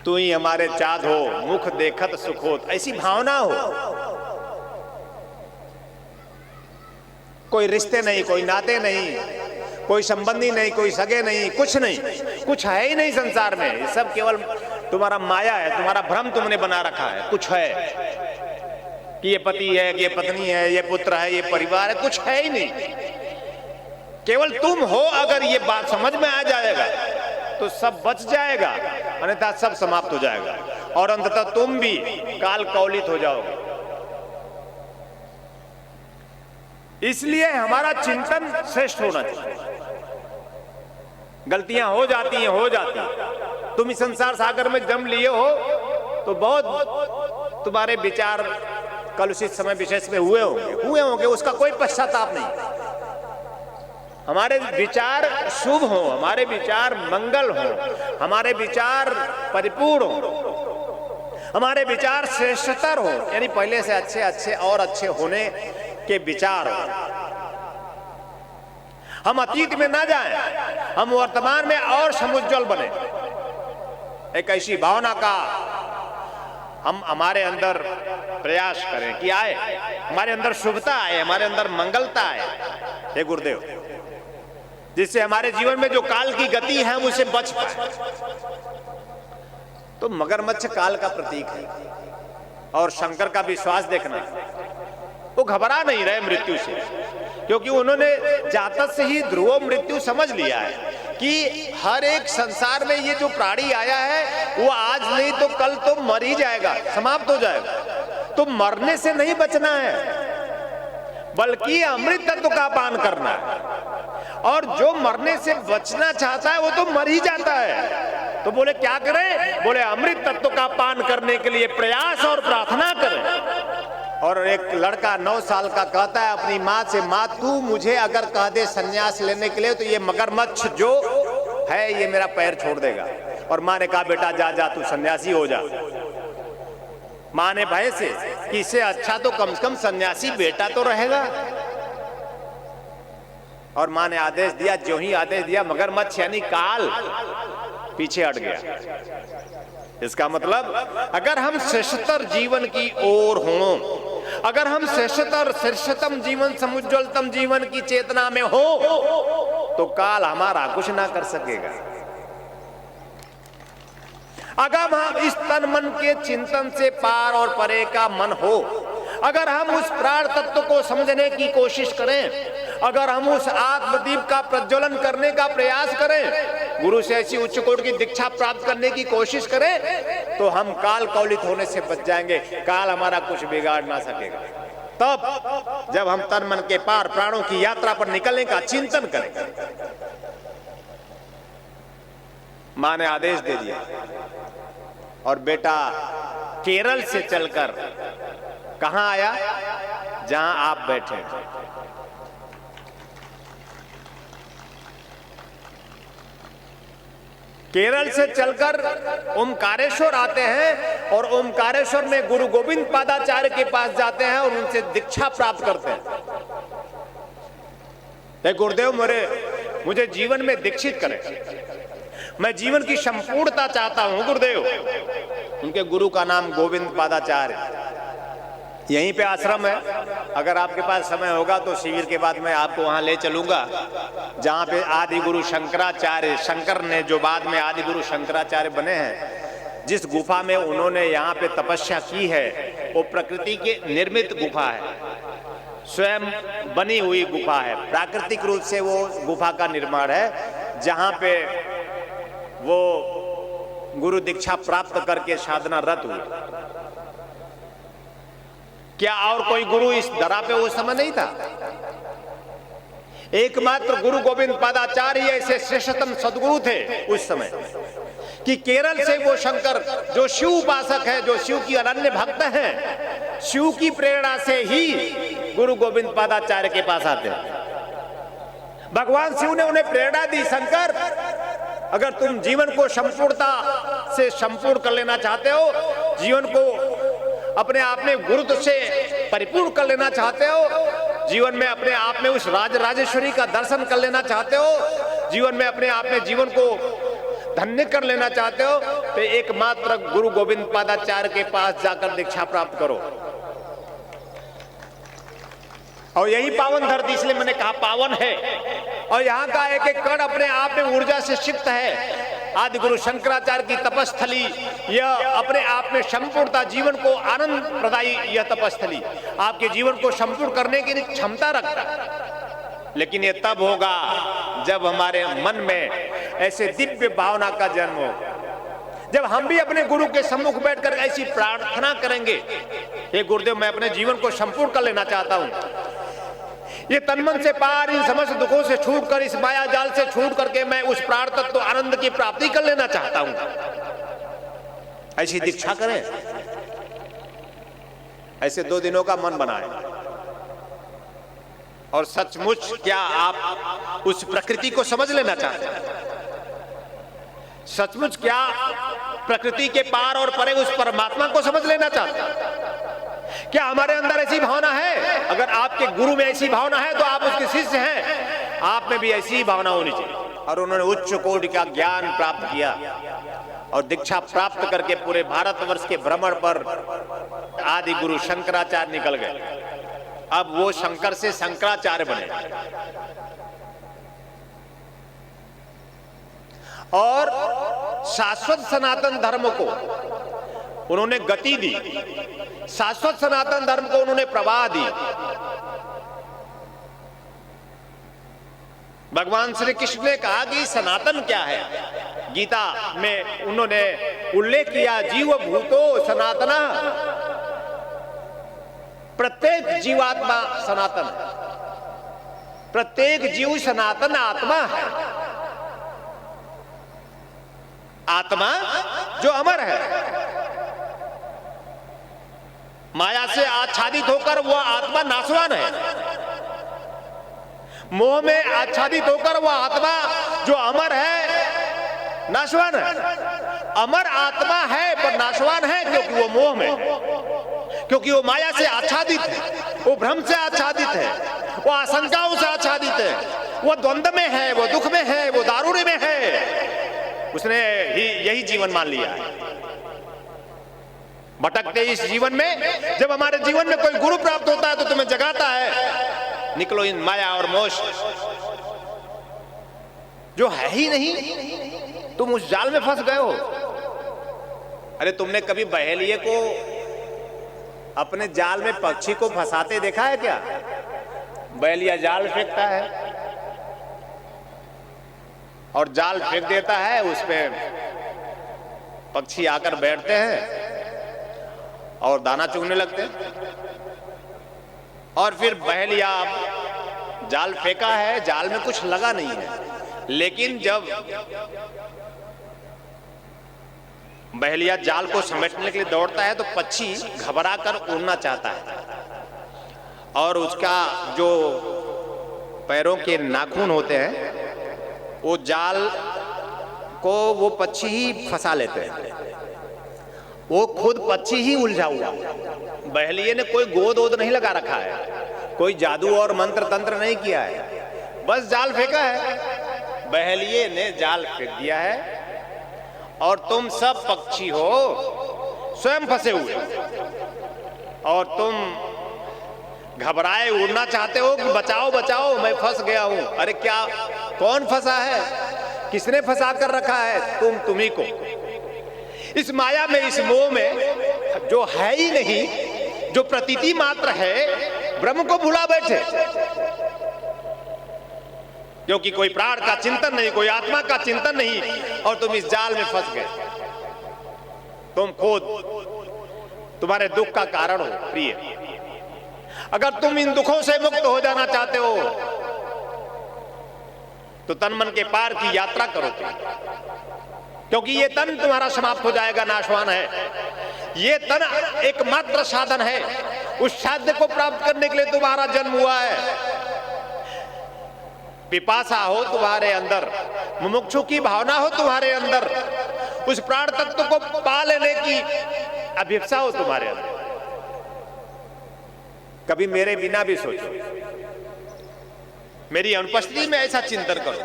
तू ही हमारे चाँद हो, मुख देखत सुख होत, ऐसी भावना हो। कोई रिश्ते नहीं, कोई नाते नहीं, कोई संबंधी नहीं, कोई सगे नहीं, कुछ नहीं, कुछ है ही नहीं संसार में। ये सब केवल तुम्हारा माया है, तुम्हारा भ्रम तुमने बना रखा है। कुछ है कि ये पति है, कि ये पत्नी है, ये पुत्र है, ये परिवार है, कुछ है ही नहीं। केवल तुम हो। अगर ये बात समझ में आ जाएगा तो सब बच जाएगा, अन्यथा सब समाप्त हो जाएगा, और अंततः तुम भी काल कौलित हो जाओगे। इसलिए हमारा चिंतन श्रेष्ठ होना चाहिए। गलतियां हो जाती हैं, हो जाती हैं। तुम इस संसार सागर में जन्म लिए हो तो बहुत तुम्हारे विचार कलुषित समय विशेष में हुए होंगे, उसका कोई पश्चाताप नहीं। हमारे विचार शुभ हो, हमारे विचार मंगल हो, हमारे विचार परिपूर्ण हो, हमारे विचार श्रेष्ठतर हो, यानी पहले से अच्छे अच्छे और अच्छे होने के विचार हो। हम अतीत में ना जाएं, हम वर्तमान में और समुज्ज्वल बने। एक ऐसी भावना का हम हमारे अंदर प्रयास करें कि आए, हमारे अंदर शुभता आए, हमारे अंदर मंगलता आए। हे गुरुदेव, जिससे हमारे जीवन में जो काल की गति है हम उसे बच पाए। तो मगरमच्छ काल का प्रतीक है, और शंकर का विश्वास देखना, वो घबरा नहीं रहे मृत्यु से, क्योंकि उन्होंने जातक से ही ध्रुव मृत्यु समझ लिया है कि हर एक संसार में ये जो प्राणी आया है वो आज नहीं तो कल तो मर ही जाएगा, समाप्त हो जाएगा। तो मरने से नहीं बचना है, बल्कि अमृत तत्व का पान करना है। और जो मरने से बचना चाहता है वो तो मर ही जाता है। तो बोले क्या करें? बोले अमृत तत्व का पान करने के लिए प्रयास और प्रार्थना करें। और एक लड़का 9 साल का कहता है अपनी माँ से, माँ तू मुझे अगर कह दे सन्यास लेने के लिए तो ये मगरमच्छ जो है ये मेरा पैर छोड़ देगा। और माँ ने कहा बेटा जा जा तू सन्यासी हो जा। माँ ने भय से कि इससे अच्छा तो कम से कम सन्यासी बेटा तो रहेगा। और माँ ने आदेश दिया, जो ही आदेश दिया मगरमच्छ यानी काल पीछे हट गया। इसका मतलब अगर हम श्रेष्ठतर जीवन की ओर हों, अगर हम श्रेष्ठतम जीवन, समुज्ज्वलतम जीवन की चेतना में हो तो काल हमारा कुछ ना कर सकेगा। अगर हम इस तन मन के चिंतन से पार और परे का मन हो, अगर हम उस प्राण तत्व को समझने की कोशिश करें, अगर हम उस आत्मदीप का प्रज्वलन करने का प्रयास करें, गुरु से ऐसी उच्च कोटि की दीक्षा प्राप्त करने की कोशिश करें, तो हम काल कौलित होने से बच जाएंगे। काल हमारा कुछ बिगाड़ ना सकेगा। तब जब हम तन मन के पार प्राणों की यात्रा पर निकलने का चिंतन करेंगे। मां ने आदेश दे दिया और बेटा केरल से चलकर कहां आया? जहां आप बैठे। केरल से चलकर ओमकारेश्वर आते हैं और ओमकारेश्वर में गुरु गोविंद पादाचार्य के पास जाते हैं और उनसे दीक्षा प्राप्त करते हैं। गुरुदेव मुझे जीवन में दीक्षित करें, मैं जीवन की संपूर्णता चाहता हूं गुरुदेव। उनके गुरु का नाम गोविंद पादाचार्य। यहीं पे आश्रम है, अगर आपके पास समय होगा तो शिविर के बाद मैं आपको वहां ले चलूंगा, जहां पे आदि गुरु शंकराचार्य, शंकर ने जो बाद में आदि गुरु शंकराचार्य बने हैं, जिस गुफा में उन्होंने यहाँ पे तपस्या की है वो प्रकृति के निर्मित गुफा है, स्वयं बनी हुई गुफा है। प्राकृतिक रूप से वो गुफा का निर्माण है, जहाँ पे वो गुरु दीक्षा प्राप्त करके साधना रत हुए। क्या और कोई गुरु इस धरा पे उस समय नहीं था? एकमात्र गुरु गोविंद पादाचार्य ऐसे श्रेष्ठतम सदगुरु थे उस समय कि केरल से वो शंकर जो शिव उपासक है, जो शिव की अनन्य भक्त हैं, शिव की प्रेरणा से ही गुरु गोविंद पादाचार्य के पास आते हैं। भगवान शिव ने उन्हें प्रेरणा दी, शंकर अगर तुम जीवन को संपूर्णता से संपूर्ण कर लेना चाहते हो, जीवन को अपने आप में गुरुत्व से परिपूर्ण कर लेना चाहते हो, जीवन में अपने आप में उस राजेश्वरी का दर्शन कर लेना चाहते हो, जीवन में अपने आप में जीवन को धन्य कर लेना चाहते हो, तो एकमात्र गुरु गोविंद पादाचार्य के पास जाकर दीक्षा प्राप्त करो। और यही पावन धरती, इसलिए मैंने कहा पावन है, और यहाँ का एक एक कण अपने आप में ऊर्जा से सिक्त है। आदि गुरु शंकराचार्य की तपस्थली यह अपने आप में संपूर्णता, जीवन को आनंद प्रदायी यह तपस्थली आपके जीवन को संपूर्ण करने की क्षमता रखता है। लेकिन यह तब होगा जब हमारे मन में ऐसे दिव्य भावना का जन्म हो, जब हम भी अपने गुरु के सम्मुख बैठकर ऐसी प्रार्थना करेंगे, हे गुरुदेव मैं अपने जीवन को संपूर्ण कर लेना चाहता हूं, ये तनमन से पार इन समस्त दुखों से छूटकर, इस माया जाल से छूट करके मैं उस प्राण तत्व आनंद की प्राप्ति कर लेना चाहता हूं। ऐसी दीक्षा करें, ऐसे 2 दिनों का मन बनाएं। और सचमुच क्या आप उस प्रकृति को समझ लेना चाहते हैं? सचमुच क्या प्रकृति के पार और परे उस परमात्मा को समझ लेना चाहते हैं? क्या हमारे अंदर ऐसी भावना है? अगर आपके गुरु में ऐसी भावना है तो आप उसके शिष्य हैं, आप में भी ऐसी ही भावना होनी चाहिए। और उन्होंने उच्च कोटि का ज्ञान प्राप्त किया और दीक्षा प्राप्त करके पूरे भारतवर्ष के भ्रमण पर आदि गुरु शंकराचार्य निकल गए। अब वो शंकर से शंकराचार्य बने और शाश्वत सनातन धर्म को उन्होंने गति दी, शाश्वत सनातन धर्म को उन्होंने प्रवाह दी। भगवान श्री कृष्ण ने कहा कि सनातन क्या है, गीता में उन्होंने उल्लेख किया, जीव भूतो सनातना, प्रत्येक जीवात्मा सनातन है, प्रत्येक जीव सनातन आत्मा है, आत्मा जो अमर है। माया से आच्छादित होकर वह आत्मा नाशवान है, मोह में आच्छादित होकर वह आत्मा जो अमर है नाशवान है। अमर आत्मा है पर नाशवान है क्योंकि वो मोह में, क्योंकि वो माया से आच्छादित है, वो भ्रम से आच्छादित है, वो आशंकाओं से आच्छादित है, वो द्वंद्व में है, वो दुख में है, वो दारुण्य में है। उसने ही यही जीवन मान लिया है। भटकते इस जीवन में जब हमारे जीवन में कोई गुरु प्राप्त होता है तो तुम्हें जगाता है, निकलो इन माया और मोह जो है ही नहीं, तुम उस जाल में फंस गए हो। अरे तुमने कभी बहेलिए को अपने जाल में पक्षी को फंसाते देखा है क्या? बहेलिया जाल फेंकता है और जाल फेंक देता है, उसमें पक्षी आकर बैठते हैं और दाना चुगने लगते हैं। और फिर बहेलिया जाल फेंका है, जाल में कुछ लगा नहीं है, लेकिन जब बहेलिया जाल को समेटने के लिए दौड़ता है तो पक्षी घबराकर उड़ना चाहता है और उसका जो पैरों के नाखून होते हैं वो जाल को वो पक्षी ही फंसा लेते हैं। वो खुद पक्षी ही उलझा हुआ, बहेलिये ने कोई गोद वोद नहीं लगा रखा है, कोई जादू और मंत्र तंत्र नहीं किया है, बस जाल फेंका है, बहेलिये ने जाल फेंक दिया है और तुम सब पक्षी हो स्वयं फंसे हुए और तुम घबराए उड़ना चाहते हो कि बचाओ बचाओ मैं फंस गया हूं। अरे क्या, कौन फंसा है, किसने फंसा कर रखा है? तुम्ही को इस माया में, इस मोह में जो है ही नहीं, जो प्रतीति मात्र है, ब्रह्म को भुला बैठे, क्योंकि कोई प्राण का चिंतन नहीं, कोई आत्मा का चिंतन नहीं और तुम इस जाल में फंस गए। तुम खुद तुम्हारे दुख का कारण हो प्रिय। अगर तुम इन दुखों से मुक्त हो जाना चाहते हो तो तन मन के पार की यात्रा करो तुम, क्योंकि ये तन तुम्हारा समाप्त हो जाएगा, नाशवान है। ये तन एकमात्र साधन है, उस साध्य को प्राप्त करने के लिए तुम्हारा जन्म हुआ है। पिपासा हो तुम्हारे अंदर, मुमुक्षु की भावना हो तुम्हारे अंदर, उस प्राण तत्व को पा लेने की अभिप्सा हो तुम्हारे अंदर। कभी मेरे बिना भी सोचो, मेरी अनुपस्थिति में ऐसा चिंतन करो,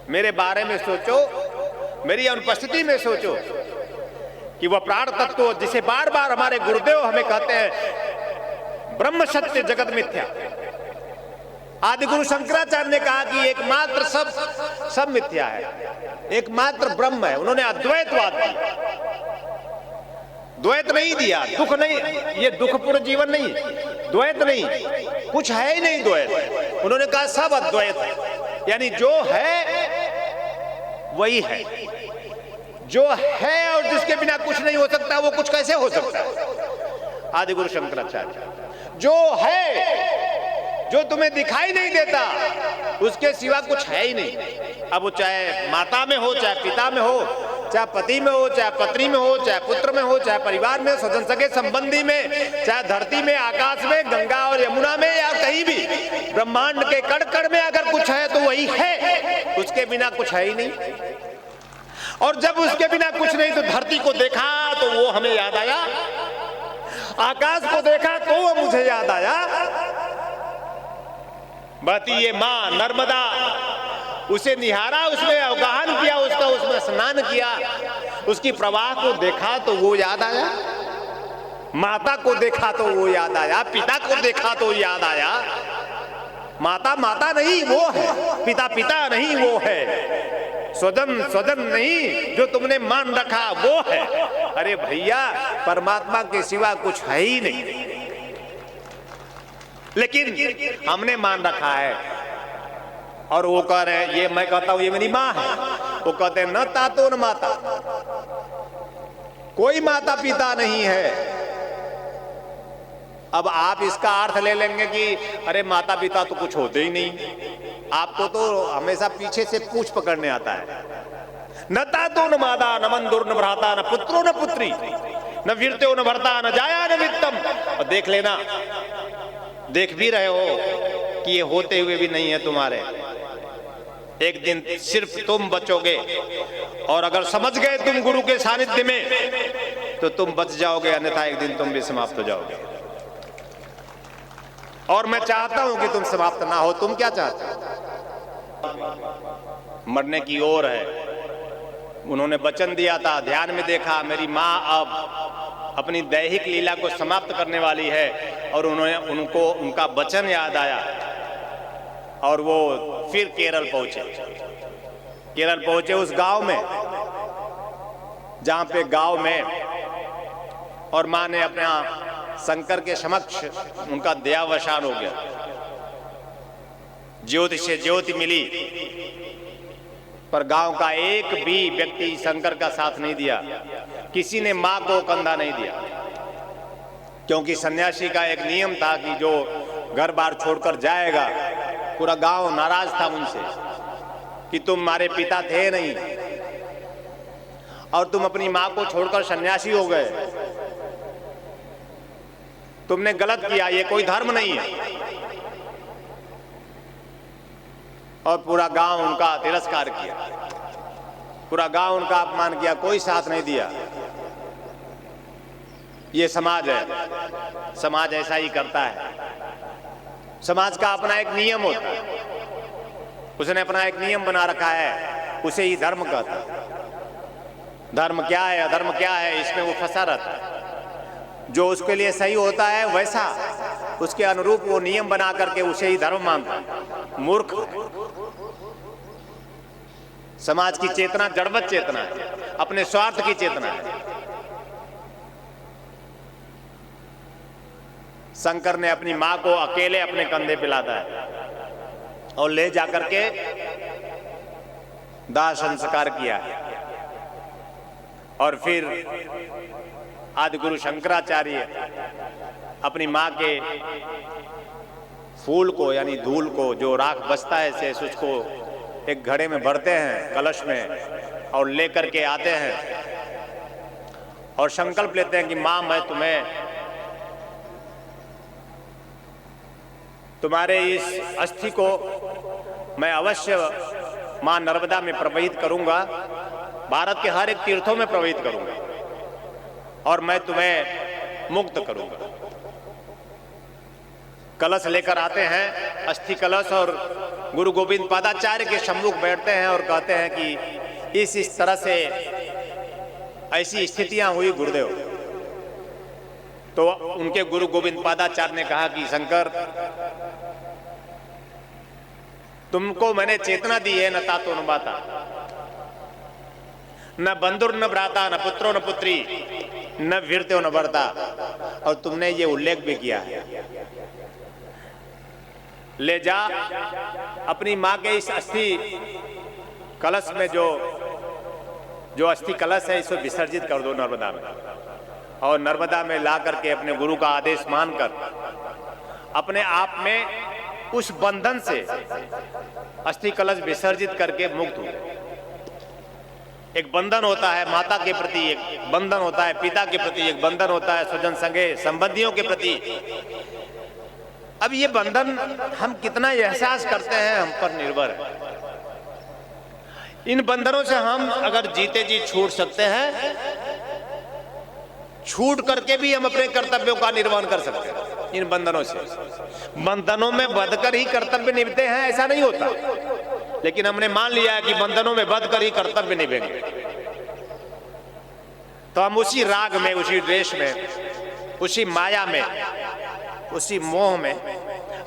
मेरे बारे में सोचो, मेरी अनुपस्थिति में सोचो कि वह प्राण तत्व जिसे बार बार हमारे गुरुदेव हमें कहते हैं ब्रह्म सत्य जगत मिथ्या। आदि गुरु शंकराचार्य ने कहा कि एकमात्र सब मिथ्या है, एकमात्र ब्रह्म है। उन्होंने अद्वैतवाद दिया, द्वैत नहीं दिया। दुख नहीं, ये दुखपूर्ण जीवन नहीं, द्वैत नहीं, कुछ है ही नहीं द्वैत। उन्होंने कहा सब अद्वैत है, यानी जो है वही है, जो है और जिसके बिना कुछ नहीं हो सकता वो कुछ कैसे हो सकता है। आदि गुरु शंकराचार्य, जो है, जो तुम्हें दिखाई नहीं देता, उसके सिवा कुछ है ही नहीं। अब वो चाहे माता में हो, चाहे पिता में हो, चाहे पति में हो, चाहे पत्नी में हो, चाहे पुत्र में हो, चाहे परिवार में, स्वजन सगे संबंधी में, चाहे धरती में, आकाश में, गंगा और यमुना में, या कहीं भी ब्रह्मांड के कण कण में अगर कुछ है तो वही है, उसके बिना कुछ है ही नहीं। और जब उसके बिना कुछ नहीं तो धरती को देखा तो वो हमें याद आया, आकाश को देखा तो वो मुझे याद आया। बहती ये मां नर्मदा, उसे निहारा, उसमें अवगाहन किया, उसका उसमें स्नान किया, उसकी प्रवाह को देखा तो वो याद आया, माता को देखा तो वो याद आया, पिता को देखा तो याद आया। माता माता नहीं वो है, पिता पिता नहीं वो है, स्वजन स्वजन नहीं जो तुमने मान रखा वो है। अरे भैया, परमात्मा के सिवा कुछ है ही नहीं, लेकिन हमने मान रखा है। और वो कह रहे हैं, ये मैं कहता हूं ये मेरी माँ है, वो कहते हैं न तातो न माता, कोई माता पिता नहीं है। अब आप इसका अर्थ ले लेंगे कि अरे माता पिता तो कुछ होते ही नहीं। आपको तो हमेशा पीछे से पूछ पकड़ने आता है। न तातो न माता, न मंदुर न भ्राता, न पुत्रो न पुत्री, न वीरतो न भरता, न जाया न वित्तम। और देख लेना, देख भी रहे हो कि ये होते हुए भी नहीं है तुम्हारे। एक दिन सिर्फ तुम बचोगे, और अगर समझ गए तुम गुरु के सानिध्य में तो तुम बच जाओगे, अन्यथा एक दिन तुम भी समाप्त हो जाओगे। और मैं चाहता हूं कि तुम समाप्त ना हो। तुम क्या चाहते हो? मरने की ओर है। उन्होंने वचन दिया था, ध्यान में देखा मेरी माँ अब अपनी दैहिक लीला को समाप्त करने वाली है, और उनको उनका वचन याद आया और वो फिर केरल पहुंचे। केरल पहुंचे उस गांव में जहां पे गांव में, और मां ने अपना शंकर के समक्ष उनका दयावसान हो गया। ज्योति से ज्योति मिली, पर गांव का एक भी व्यक्ति शंकर का साथ नहीं दिया, किसी ने मां को कंधा नहीं दिया, क्योंकि सन्यासी का एक नियम था कि जो घर बार छोड़कर जाएगा, पूरा गांव नाराज था उनसे कि तुम हमारे पिता थे नहीं और तुम अपनी मां को छोड़कर सन्यासी हो गए, तुमने गलत किया, ये कोई धर्म नहीं है। और पूरा गांव उनका तिरस्कार किया, पूरा गांव उनका अपमान किया, कोई साथ नहीं दिया। ये समाज है, समाज ऐसा ही करता है। समाज का अपना एक नियम होता है, उसने अपना एक नियम बना रखा है, उसे ही धर्म कहता है। धर्म क्या है, अधर्म क्या है, इसमें वो फंसा रहता है। जो उसके लिए सही होता है वैसा उसके अनुरूप वो नियम बना करके उसे ही धर्म मानता है। मूर्ख। समाज की चेतना जड़वत चेतना है, अपने स्वार्थ की चेतना है। शंकर ने अपनी मां को अकेले अपने कंधे पे लादा है और ले जाकर के दाह संस्कार किया। और फिर आदि गुरु शंकराचार्य अपनी माँ के फूल को यानी धूल को, जो राख बचता है शेष, उसको एक घड़े में भरते हैं कलश में और लेकर के आते हैं और संकल्प लेते हैं कि माँ मैं तुम्हारे इस अस्थि को मैं अवश्य माँ नर्मदा में प्रवाहित करूंगा, भारत के हर एक तीर्थों में प्रवाहित करूंगा और मैं तुम्हें मुक्त करूंगा। कलश लेकर आते हैं, अस्थि कलश, और गुरु गोविंद पादाचार्य के सम्मुख बैठते हैं और कहते हैं कि इस तरह से ऐसी स्थितियां हुई गुरुदेव। तो उनके गुरु गोविंद पादाचार्य ने कहा कि शंकर, तुमको मैंने चेतना दी है, न तातो न बाता, न बंधुर न भ्राता, न पुत्रो न पुत्री, न वीरत्यो न वर्ता, और तुमने ये उल्लेख भी किया है, ले जा अपनी माँ के इस अस्थि कलश में जो अस्थि कलश है इसको विसर्जित कर दो नर्मदा में, और नर्मदा में ला करके अपने गुरु का आदेश मानकर अपने आप में उस बंधन से अस्थि कलश विसर्जित करके मुक्त हुए। एक बंधन होता है माता के प्रति, एक बंधन होता है पिता के प्रति, एक बंधन होता है स्वजन संगे संबंधियों के प्रति। अब ये बंधन हम कितना एहसास करते हैं हम पर निर्भर है। इन बंधनों से हम अगर जीते जी छूट सकते हैं, छूट करके भी हम अपने कर्तव्यों का निर्वहन कर सकते हैं। इन बंधनों से, बंधनों में बंधकर ही कर्तव्य निभाते हैं ऐसा नहीं होता, लेकिन हमने मान लिया है कि बंधनों में बंधकर ही कर्तव्य निभाएंगे। तो हम उसी राग में, उसी द्वेष में, उसी माया में, उसी मोह में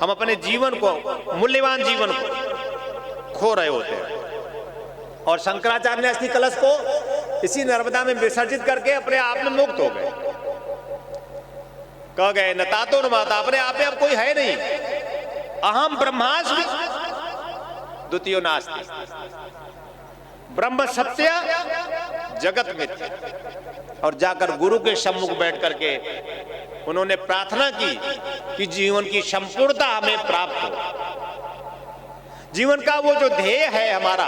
हम अपने जीवन को, मूल्यवान जीवन को खो रहे होते हैं। और शंकराचार्य ने अस्थि कलश को इसी नर्मदा में विसर्जित करके अपने आप में मुक्त हो गए। कह गए न तातो न माता, अपने आप में अब कोई है नहीं, अहम ब्रह्मास्मि द्वितीयो नास्ति, ब्रह्म सत्य जगत मिथ्या। और जाकर गुरु के सम्मुख बैठ करके उन्होंने प्रार्थना की कि जीवन की संपूर्णता हमें प्राप्त हो। जीवन का वो जो ध्येय है हमारा,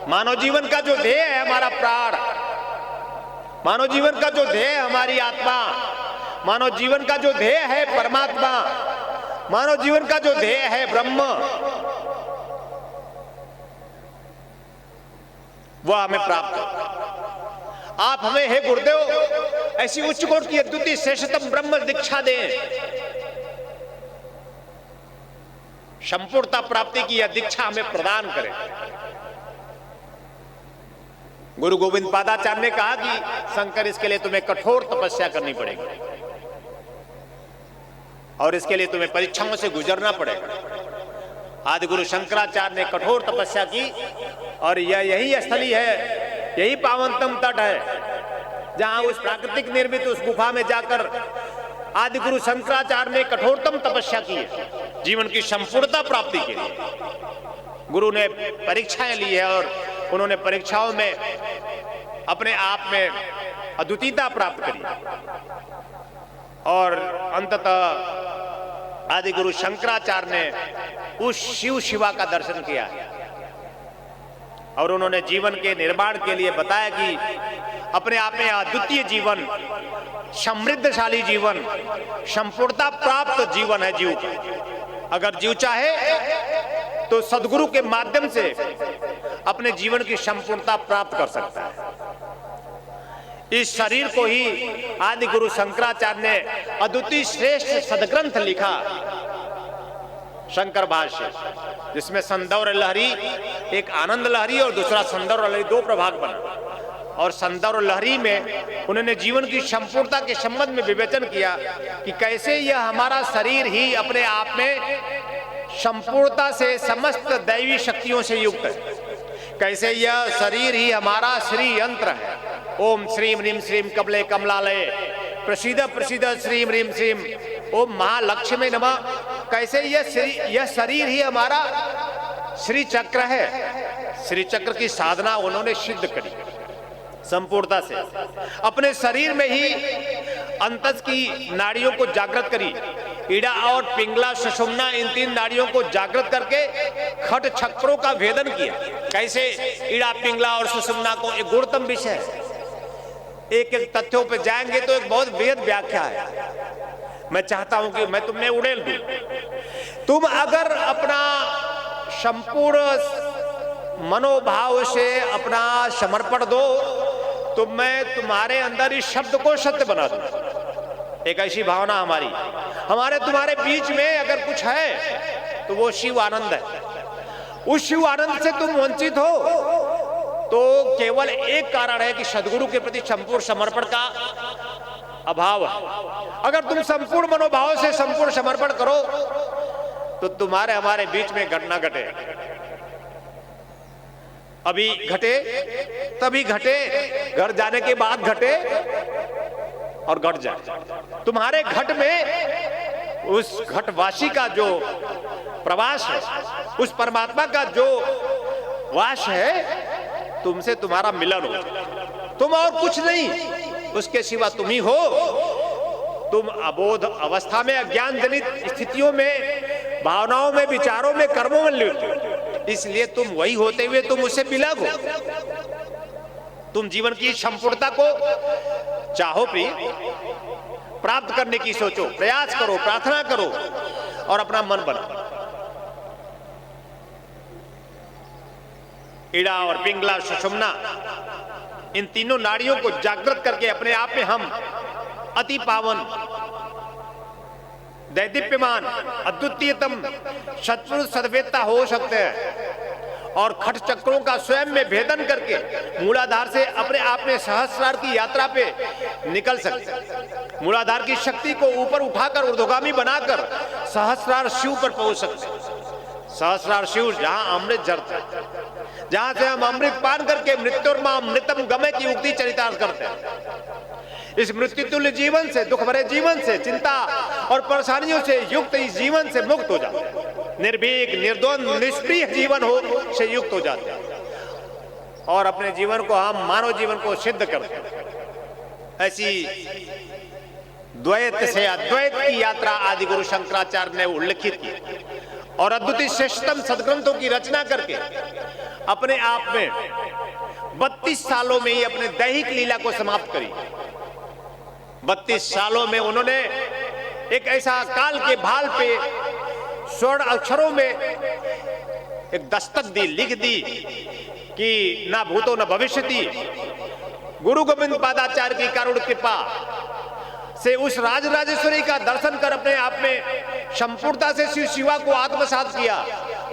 मानव जीवन का जो ध्येय है हमारा प्राण, मानव जीवन का जो ध्येय है हमारी आत्मा, मानव जीवन का जो ध्येय है परमात्मा, मानव जीवन का जो ध्येय है ब्रह्म, वह हमें प्राप्त हो। आप हमें हे गुरुदेव ऐसी उच्च कोटि की अद्वितीय श्रेष्ठतम ब्रह्म दीक्षा दें, संपूर्णता प्राप्ति की यह दीक्षा हमें प्रदान करें। गुरु गोविंद पादाचार्य ने कहा कि शंकर, इसके लिए तुम्हें कठोर तपस्या करनी पड़ेगी और इसके लिए तुम्हें परीक्षाओं से गुजरना पड़ेगा। आदि गुरु शंकराचार्य ने कठोर तपस्या की और यही स्थली है, यही पावनतम तट है जहां उस प्राकृतिक निर्मित उस गुफा में जाकर आदि गुरु शंकराचार्य ने कठोरतम तपस्या की है जीवन की संपूर्णता प्राप्ति के लिए। गुरु ने परीक्षाएं ली है और उन्होंने परीक्षाओं में अपने आप में अद्वितीयता प्राप्त करी और अंततः आदि गुरु शंकराचार्य ने उस शिव शिवा का दर्शन किया और उन्होंने जीवन के निर्माण के लिए बताया कि अपने आप में अद्वितीय जीवन, समृद्धशाली जीवन, संपूर्णता प्राप्त जीवन है जीव का। अगर जीव चाहे तो सदगुरु के माध्यम से अपने जीवन की संपूर्णता प्राप्त कर सकता है। इस शरीर को ही आदि गुरु शंकराचार्य ने अद्वितीय श्रेष्ठ सदग्रंथ लिखा, शंकर भाष्य, जिसमें संदौर लहरी, एक आनंद लहरी और दूसरा संदौर लहरी, दो प्रभाग बना। और संदौर लहरी में उन्होंने जीवन की संपूर्णता के संबंध में विवेचन किया कि कैसे यह हमारा शरीर ही अपने आप में संपूर्णता से समस्त दैवी शक्तियों से युक्त है, कैसे यह शरीर ही हमारा श्री यंत्र है। ओम श्रीम ह्रीम श्रीम कमले कमलालय प्रसिद्ध प्रसिद्ध श्रीम ह्रीम श्रीम ओम महालक्ष्मी नमः। कैसे यह शरीर ही हमारा श्री चक्र है। श्री चक्र की साधना उन्होंने सिद्ध करी। संपूर्णता से अपने शरीर में ही अंतस की नाड़ियों को जागृत करी। ईड़ा और पिंगला सुषुम्ना इन 3 नाड़ियों को जागृत करके खट चक्रों का भेदन किया। कैसे ईड़ा पिंगला और सुषुम्ना को एक गुणतम विषय है, एक एक तथ्यों पे जाएंगे तो एक बहुत वेद व्याख्या है। मैं चाहता हूं कि मैं तुम्हें उड़ेल दूं। तुम अगर अपना संपूर्ण मनोभाव से अपना समर्पण दो तो मैं तुम्हारे अंदर इस शब्द को सत्य बना दूं। एक ऐसी भावना हमारे तुम्हारे बीच में अगर कुछ है तो वो शिव आनंद है। उस शिव आनंद से तुम वंचित हो तो केवल एक कारण है कि सदगुरु के प्रति संपूर्ण समर्पण का अभाव है। अगर तुम संपूर्ण मनोभाव से संपूर्ण समर्पण करो तो तुम्हारे हमारे बीच में घटना घटे, अभी घटे तभी घटे, घर जाने के बाद घटे और घट जाए। तुम्हारे घट में उस घटवासी का जो प्रवास है, उस परमात्मा का जो वास है, तुमसे तुम्हारा मिलन हो। तुम और कुछ नहीं, उसके सिवा तुम ही हो। तुम अबोध अवस्था में अज्ञान जनित स्थितियों में, भावनाओं में, विचारों में, कर्मों में लिप्त हो। इसलिए तुम वही होते हुए तुम उससे बिलग हो। तुम जीवन की संपूर्णता को चाहो, प्रिय, प्राप्त करने की सोचो, प्रयास करो, प्रार्थना करो और अपना मन बनाओ। ईड़ा और पिंगला सुषुम्ना इन तीनों नाड़ियों को जागृत करके अपने आप में हम अति पावन, दैदीप्यमान, अद्वितीयतम सत्पुरुष सद्वेता हो सकते हैं और खट चक्रों का स्वयं में भेदन करके मूलाधार से अपने आप में सहस्रार की यात्रा पे निकल सकते हैं। मूलाधार की शक्ति को ऊपर उठाकर ऊर्ध्वगामी बनाकर सहस्रार शिव पर पहुंच सकते हैं। सहस्रार शिव जहां अमृत झरता है, जहां से हम अमृत पान करके मृत्युर्मा मृतम गमे की उक्ति चरितार्थ करते हैं। इस मृत्यु तुल्य जीवन से, दुख भरे जीवन से, चिंता और परेशानियों से युक्त इस जीवन से मुक्त हो जाते हैं। निर्भीक, निर्द्वंद, निष्क्रिय जीवन हो से युक्त हो जाते हैं और अपने जीवन को, हम मानव जीवन को सिद्ध करते हैं। ऐसी द्वैत से अद्वैत की यात्रा आदि गुरु शंकराचार्य ने उल्लेखित की और अद्वितीय श्रेष्ठतम सदग्रंथों की रचना करके अपने आप में 32 सालों में ही अपने दैहिक लीला को समाप्त करी। 32 सालों में उन्होंने एक ऐसा काल के भाल पे स्वर्ण अक्षरों में एक दस्तक दी, लिख दी कि ना भूतो न भविष्यति। गुरु गोविंद पादाचार्य की कारुण्य कृपा से उस राजराजेश्वरी का दर्शन कर अपने आप में संपूर्णता से शिव शिवा को आत्मसात किया,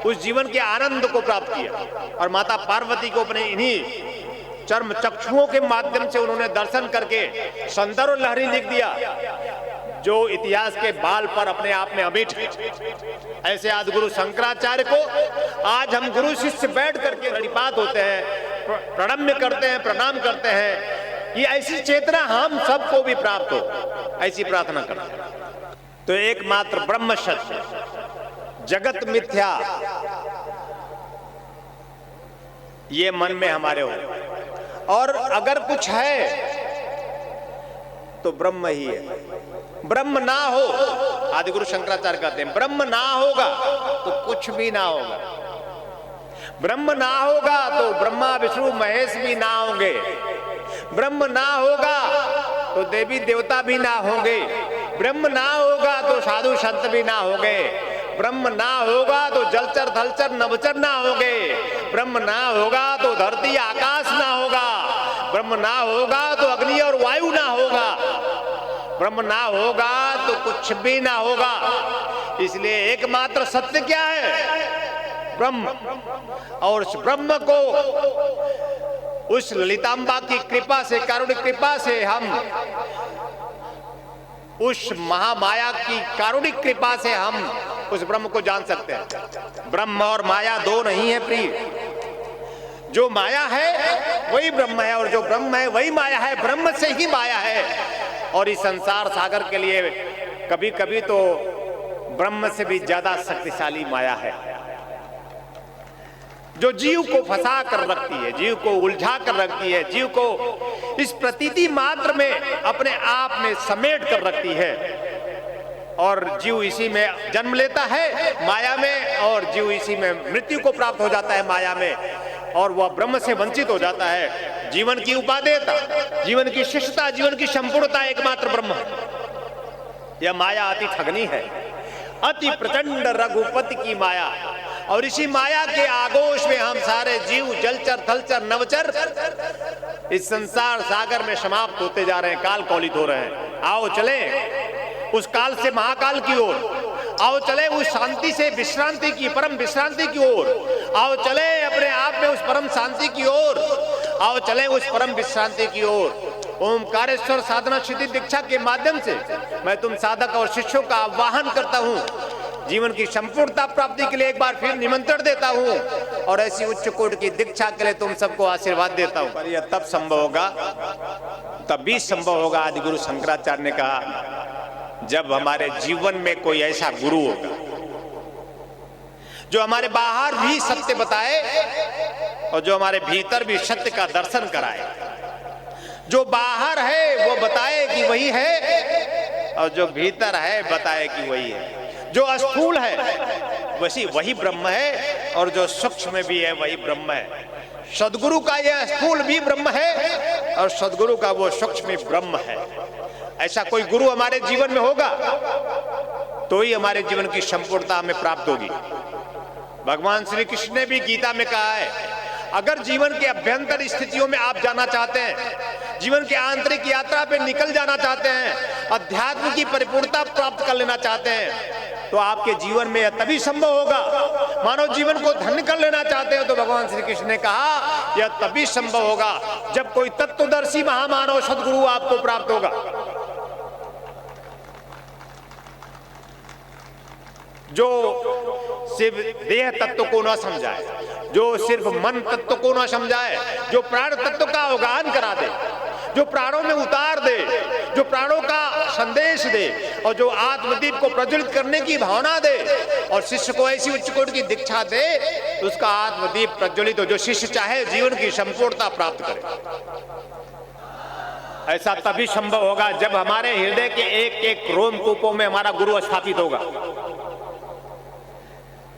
उस जीवन के आनंद को प्राप्त किया और माता पार्वती को अपने इन्हीं चर्म चक्षुओं के माध्यम से उन्होंने दर्शन करके संदर्भ लहरी लिख दिया जो इतिहास के बाल पर अपने आप में अमिट है। ऐसे आदि गुरु शंकराचार्य को आज हम गुरु शिष्य बैठ करके परिपात होते हैं, प्रणम्य करते हैं, प्रणाम करते हैं। ये ऐसी चेतना हम सबको भी प्राप्त हो, ऐसी प्रार्थना करते हैं। तो एकमात्र ब्रह्म सत्य, जगत मिथ्या, ये मन में हमारे हो। और अगर कुछ है तो ब्रह्म ही है। ब्रह्म ना हो, आदि गुरु शंकराचार्य कहते हैं, ब्रह्म ना होगा तो कुछ भी ना होगा। ब्रह्म ना होगा तो ब्रह्मा विष्णु महेश भी ना होंगे। ब्रह्म ना होगा तो देवी देवता भी ना होंगे। ब्रह्म ना होगा तो साधु संत भी ना होंगे। ब्रह्म ना होगा तो जलचर थलचर नभचर ना होंगे। ब्रह्म ना होगा तो धरती आकाश ना होगा। ब्रह्म ना होगा तो अग्नि और वायु ना होगा। ब्रह्म ना होगा तो कुछ भी ना होगा। इसलिए एकमात्र सत्य क्या है? ब्रह्म। और उस ब्रह्म को उस ललितांबा की कृपा से, कारुणिक कृपा से हम उस महामाया की कारुणिक कृपा से हम उस ब्रह्म को जान सकते हैं। ब्रह्म और माया दो नहीं है प्रिय। जो माया है वही ब्रह्म है और जो ब्रह्म है वही माया है। ब्रह्म से ही माया है। और इस संसार सागर के लिए कभी कभी तो ब्रह्म से भी ज्यादा शक्तिशाली माया है। जो जीव को फंसा कर रखती है, जीव को उलझा कर रखती है, जीव को इस प्रतीति मात्र में अपने आप में समेट कर रखती है, और जीव इसी में जन्म लेता है माया में, और जीव इसी में मृत्यु को प्राप्त हो जाता है माया में, और वह ब्रह्म से वंचित हो जाता है। जीवन की उपादेयता, जीवन की शिष्टता, जीवन की संपूर्णता एकमात्र ब्रह्म है। यह माया अति ठगनी है, अति प्रचंड रघुपति की माया, और इसी माया के आगोश में हम सारे जीव जलचर थलचर नवचर इस संसार सागर में समाप्त होते जा रहे हैं, काल कौलित हो रहे हैं। आओ चले उस काल से महाकाल की ओर, आओ चले उस शांति से विश्रांति की, परम विश्रांति की ओर, आओ चले अपने आप में उस परम शांति की ओर, आओ चले उस परम विश्रांति की ओर। ओमकारेश्वर साधना सिद्धि दीक्षा के माध्यम से मैं तुम साधक और शिष्यों का आह्वान करता हूं, जीवन की संपूर्णता प्राप्ति के लिए एक बार फिर निमंत्रण देता हूं, और ऐसी उच्च कोटि की दीक्षा के लिए तुम सबको आशीर्वाद देता हूं। पर यह तब संभव होगा, तब भी संभव होगा, आदि गुरु शंकराचार्य ने कहा, जब हमारे जीवन में कोई ऐसा गुरु होगा जो हमारे बाहर भी सत्य बताए और जो हमारे भीतर भी सत्य का दर्शन कराए। जो बाहर है वो बताए कि वही है, और जो भीतर है बताए कि वही है। जो स्थूल है वही ब्रह्म है, और जो सूक्ष्म भी है वही ब्रह्म है। सदगुरु का यह स्थूल भी ब्रह्म है, और सदगुरु का वो सूक्ष्म भी ब्रह्म है। ऐसा कोई गुरु हमारे जीवन में होगा तो ही हमारे जीवन की संपूर्णता हमें प्राप्त होगी। भगवान श्री कृष्ण ने भी गीता में कहा है, अगर जीवन के अभ्यंतर स्थितियों में आप जाना चाहते हैं, जीवन के आंतरिक यात्रा पे निकल जाना चाहते हैं, अध्यात्म की परिपूर्णता प्राप्त कर लेना चाहते हैं, तो आपके जीवन में यह तभी संभव होगा। मानव जीवन को धन्य कर लेना चाहते हो तो भगवान श्री कृष्ण ने कहा यह तभी संभव होगा जब कोई तत्वदर्शी महामानव सदगुरु आपको प्राप्त होगा। जो सिर्फ देह तत्व को न समझाए, जो सिर्फ मन तत्व को न समझाए, जो प्राण तत्व का अवगाहन करा दे, जो प्राणों में उतार दे, जो प्राणों का संदेश दे, और जो आत्मदीप को प्रज्वलित करने की भावना दे, और शिष्य को ऐसी उच्च कोटि की दीक्षा दे तो उसका आत्मदीप प्रज्वलित हो। जो शिष्य चाहे जीवन की संपूर्णता प्राप्त करे। ऐसा तभी संभव होगा जब हमारे हृदय के एक एक रोमकूपों में हमारा गुरु स्थापित होगा।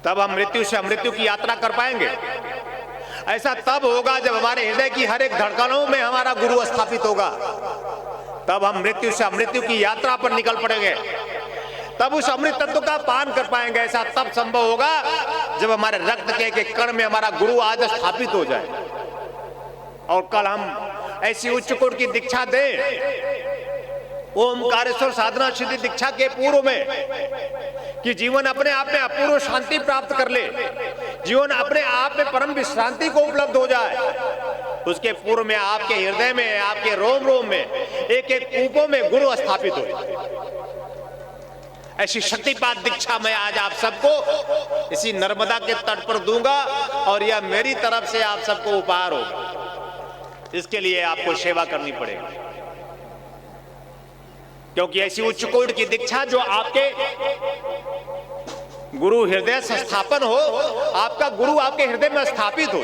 तब हम मृत्यु से अमृत्यु की यात्रा कर पाएंगे। ऐसा तब होगा जब हमारे हृदय की हर एक धड़कनों में हमारा गुरु स्थापित होगा। तब हम मृत्यु से अमृत्यु की यात्रा पर निकल पड़ेंगे, तब उस अमृत तत्व का पान कर पाएंगे। ऐसा तब संभव होगा जब हमारे रक्त के एक कण में हमारा गुरु आज स्थापित हो जाए, और कल हम ऐसी उच्च कोटि की दीक्षा दें ओमकारेश्वर साधना सिद्धि दीक्षा के पूर्व में कि जीवन अपने आप में अपूर्व शांति प्राप्त कर ले, जीवन अपने आप में परम विश्रांति को उपलब्ध हो जाए। उसके पूर्व में आपके हृदय में, आपके रोम रोम में, एक एक कूपों में गुरु स्थापित हो। ऐसी शक्तिपात दीक्षा मैं आज आप सबको इसी नर्मदा के तट पर दूंगा, और यह मेरी तरफ से आप सबको उपहार होगा। इसके लिए आपको सेवा करनी पड़ेगी, क्योंकि ऐसी उच्च कोटि की दीक्षा जो आपके गुरु हृदय से स्थापन हो, आपका गुरु आपके हृदय में स्थापित हो।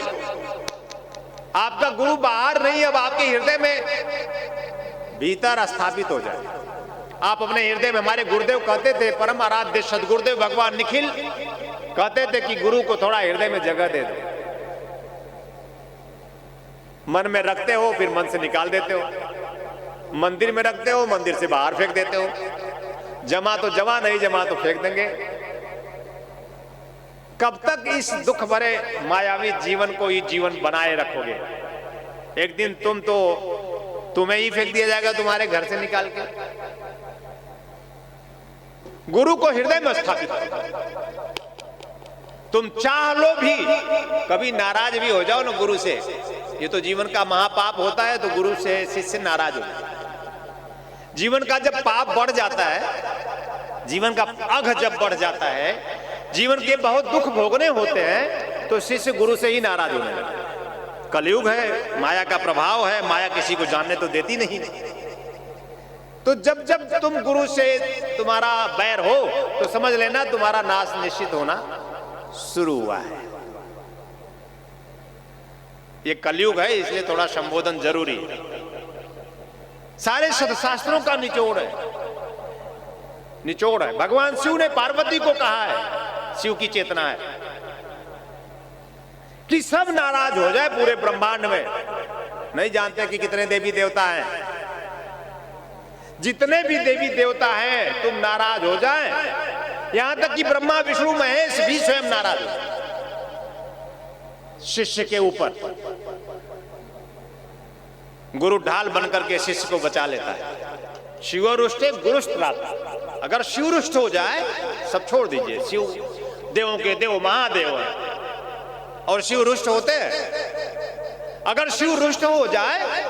आपका गुरु बाहर नहीं, अब आपके हृदय में भीतर स्थापित हो जाए। आप अपने हृदय में, हमारे गुरुदेव कहते थे, परम आराध्य सदगुरुदेव भगवान निखिल कहते थे कि गुरु को थोड़ा हृदय में जगह दे दो। मन में रखते हो फिर मन से निकाल देते हो, मंदिर में रखते हो मंदिर से बाहर फेंक देते हो। जमा तो जमा, नहीं जमा तो फेंक देंगे। कब तक इस दुख भरे मायावी जीवन को ही जीवन बनाए रखोगे? एक दिन तुम्हें ही फेंक दिया जाएगा तुम्हारे घर से निकाल के। गुरु को हृदय में स्थापित करो। तुम चाह लो भी, कभी नाराज भी हो जाओ ना गुरु से, ये तो जीवन का महापाप होता है, तो गुरु से शिष्य नाराज हो जाए। जीवन का जब पाप बढ़ जाता है, जीवन का अघ जब बढ़ जाता है, जीवन के बहुत दुख भोगने होते हैं, तो शिष्य गुरु से ही नाराज होने लगता है। कलयुग है, माया का प्रभाव है, माया किसी को जानने तो देती नहीं। तो जब जब तुम गुरु से तुम्हारा बैर हो तो समझ लेना तुम्हारा नाश निश्चित होना शुरू हुआ है। ये कलयुग है, इसलिए थोड़ा संबोधन जरूरी है। सारे सदशास्त्रों का निचोड़ है। भगवान शिव ने पार्वती को कहा है, शिव की चेतना है कि सब नाराज हो जाए पूरे ब्रह्मांड में। नहीं जानते कि कितने देवी देवता हैं, जितने भी देवी देवता हैं तुम नाराज हो जाए, यहां तक कि ब्रह्मा विष्णु महेश भी स्वयं नाराज हो शिष्य के ऊपर। गुरु ढाल बनकर के शिष्य को बचा लेता है। शिव रुष्टे गुरुष्ट प्राप्त। अगर शिव रुष्ट हो जाए सब छोड़ दीजिए। शिव देवों के देव महादेव है और शिव रुष्ट होते हैं। अगर शिव रुष्ट हो जाए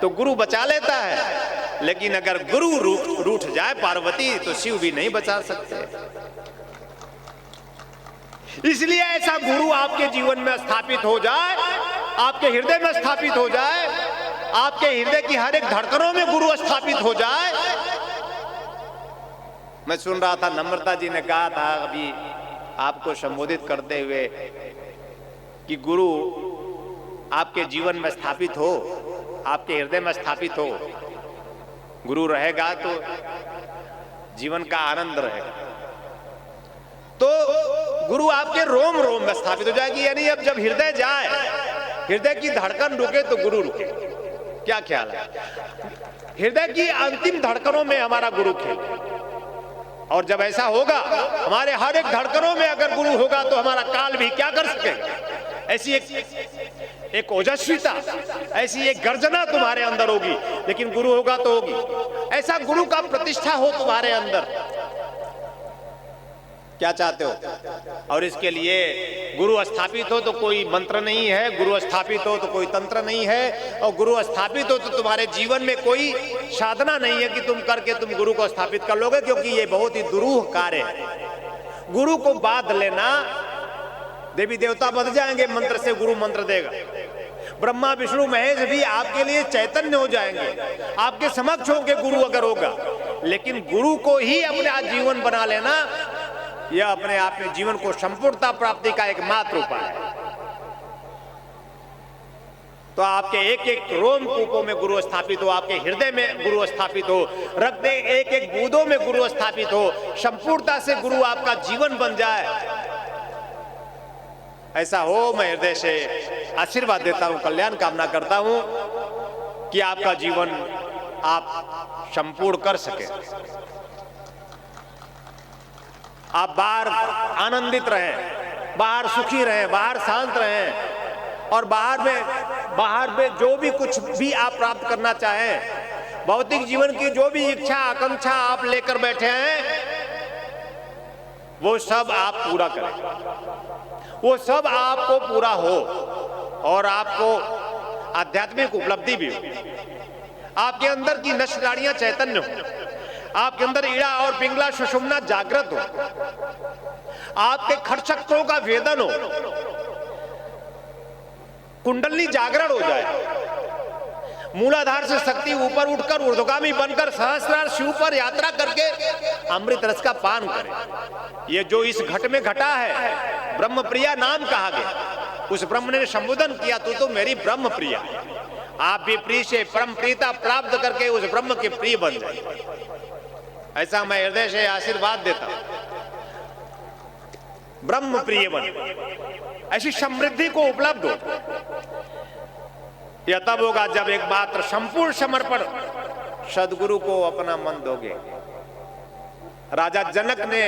तो गुरु बचा लेता है, लेकिन अगर गुरु रूठ जाए पार्वती तो शिव भी नहीं बचा सकते। इसलिए ऐसा गुरु आपके जीवन में स्थापित हो जाए, आपके हृदय में स्थापित हो जाए, आपके हृदय की हर एक धड़कनों में गुरु स्थापित हो जाए। मैं सुन रहा था, नम्रता जी ने कहा था अभी आपको संबोधित करते हुए कि गुरु आपके जीवन में स्थापित हो, आपके हृदय में स्थापित हो। गुरु रहेगा तो जीवन का आनंद रहेगा। तो गुरु आपके रोम रोम में स्थापित हो जाएगी। यानी अब जब हृदय जाए, हृदय की धड़कन रुके तो गुरु रुके। क्या ख्याल है? हृदय की अंतिम धड़कनों में हमारा गुरु खेले। और जब ऐसा होगा, हमारे हर एक धड़कनों में अगर गुरु होगा तो हमारा काल भी क्या कर सकेगा। ऐसी एक ओजस्विता, ऐसी एक गर्जना तुम्हारे अंदर होगी, लेकिन गुरु होगा तो होगी। ऐसा गुरु का प्रतिष्ठा हो तुम्हारे अंदर। क्या चाहते हो? और इसके लिए गुरु स्थापित हो तो कोई मंत्र नहीं है, गुरु स्थापित हो तो कोई तंत्र नहीं है, और गुरु स्थापित हो तो तुम्हारे जीवन में कोई साधना नहीं है कि तुम करके तुम गुरु को स्थापित कर लोगे, क्योंकि ये बहुत ही दुरूह कार्य है। गुरु को बांध लेना, देवी देवता बध जाएंगे मंत्र से, गुरु मंत्र देगा। ब्रह्मा विष्णु महेश भी आपके लिए चैतन्य हो जाएंगे, आपके समक्ष होंगे गुरु अगर होगा। लेकिन गुरु को ही अपना जीवन बना लेना, यह अपने आप में जीवन को संपूर्णता प्राप्ति का एकमात्र उपाय है। तो आपके एक एक रोम कूपों में गुरु स्थापित हो, आपके हृदय में गुरु स्थापित हो, रक्त एक एक बूंदों में गुरु स्थापित हो, संपूर्णता से गुरु आपका जीवन बन जाए। ऐसा हो, मैं हृदय से आशीर्वाद देता हूं, कल्याण कामना करता हूं कि आपका जीवन आप संपूर्ण कर सके। आप बाहर आनंदित रहें, बाहर सुखी रहें, बाहर शांत रहें, और बाहर में जो भी कुछ भी आप प्राप्त करना चाहें, भौतिक जीवन की जो भी इच्छा आकांक्षा आप लेकर बैठे हैं, वो सब आप पूरा करें, वो सब आपको पूरा हो और आपको आध्यात्मिक उपलब्धि भी हो। आपके अंदर की नसनाड़ियां चैतन्य हो, आपके अंदर ईड़ा और पिंगला सुषुम्ना जागृत हो, आपके खटचक्रों का वेदन हो, कुंडली जागरण हो जाए, मूलाधार से शक्ति ऊपर उठकर ऊर्ध्वगामी बनकर सहस्रार शिव पर यात्रा करके अमृत रस का पान करें। ये जो इस घट में घटा है, ब्रह्म प्रिया नाम कहा गया। उस ब्रह्म ने संबोधन किया, तू तो मेरी ब्रह्म प्रिया। आप भी प्रिय से परम प्रियता प्राप्त करके उस ब्रह्म के प्रिय बन जाए। ऐसा मैं हृदय से आशीर्वाद देता हूं। ब्रह्म प्रिय बन, ऐसी समृद्धि को उपलब्ध हो। यह तब होगा जब एक मात्र संपूर्ण समर्पण सदगुरु को अपना मन दोगे। राजा जनक ने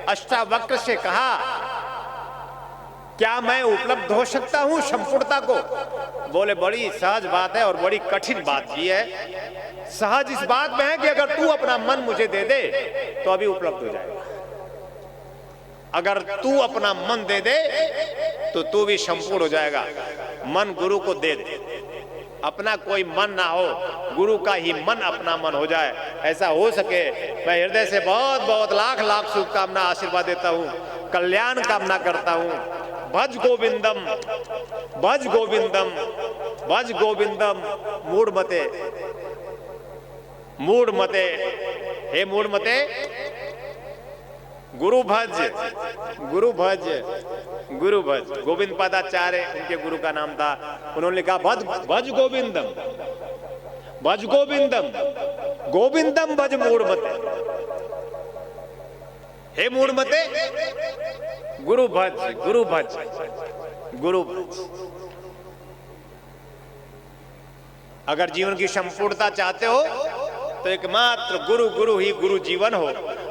अष्टावक्र से कहा, क्या मैं उपलब्ध हो सकता हूं संपूर्णता को? बोले, बड़ी सहज बात है और बड़ी कठिन बात की है। सहज इस बात में है कि अगर तू अपना मन मुझे दे दे तो अभी उपलब्ध हो जाएगा। अगर तू अपना मन दे दे तो तू भी संपूर्ण हो जाएगा। मन गुरु को दे दे, अपना कोई मन ना हो, गुरु का ही मन अपना मन हो जाए। ऐसा हो सके, मैं हृदय से बहुत बहुत लाख लाख शुभकामना आशीर्वाद देता हूँ, कल्याण कामना करता हूँ। भज गोविंदम, भज गोविंदम, भज गोविंदम। मूढ़मते, मूढ़मते, हे मूढ़मते, गुरु भज, गुरु भज, गुरु भज। गोविंद पादाचार्य उनके गुरु का नाम था। उन्होंने लिखा भज भज गोविंदम, भज गोविंदम, गोविंदम भज मूढ़मते। हे मूढ़मते, गुरु भज, गुरु भज, गुरु भज। अगर जीवन की संपूर्णता चाहते हो तो एकमात्र गुरु, गुरु ही गुरु जीवन हो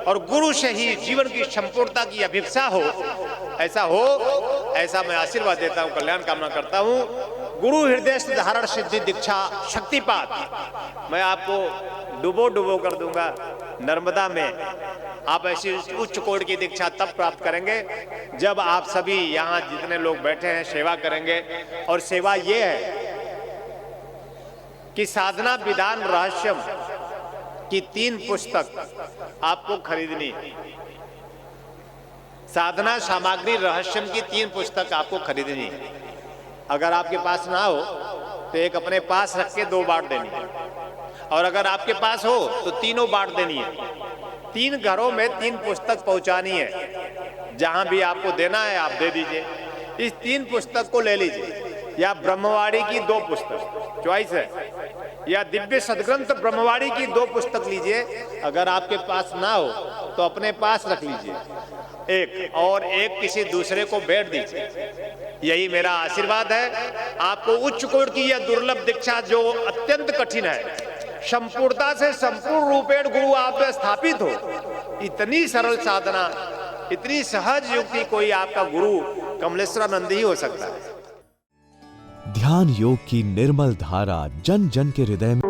और गुरु से ही जीवन की संपूर्णता की अभिप्सा हो। ऐसा हो, ऐसा मैं आशीर्वाद देता हूं, कल्याण कामना करता हूं। गुरु हृदय धारण सिद्धि दीक्षा शक्तिपात मैं आपको डुबो डुबो कर दूंगा नर्मदा में। आप ऐसी उच्च कोटि की दीक्षा तब प्राप्त करेंगे जब आप सभी यहाँ जितने लोग बैठे हैं सेवा करेंगे। और सेवा ये है कि साधना विधान रहस्यम की 3 पुस्तक आपको खरीदनी। साधना सामग्री रहस्यम की 3 पुस्तक आपको खरीदनी। अगर आपके पास ना हो तो एक अपने पास रख के 2 बांट देनी है, और अगर आपके पास हो तो 3 बांट देनी है। 3 घरों में 3 पुस्तक पहुंचानी है। जहां भी आपको देना है आप दे दीजिए। इस 3 पुस्तक को ले लीजिए, या ब्रह्मवाणी की 2 पुस्तक चॉइस है, या दिव्य सदग्रंथ ब्रह्मवाणी की 2 पुस्तक लीजिए। अगर आपके पास ना हो तो अपने पास रख लीजिए एक, और एक किसी दूसरे को भेंट दीजिए। यही मेरा आशीर्वाद है। आपको उच्च कोटि की यह दुर्लभ दीक्षा जो अत्यंत कठिन है, संपूर्णता से संपूर्ण रूपेण गुरु आप में स्थापित हो। इतनी सरल साधना, इतनी सहज युक्ति कोई आपका गुरु कमलेश्वरानंद ही हो सकता है। ध्यान योग की निर्मल धारा जन जन के हृदय में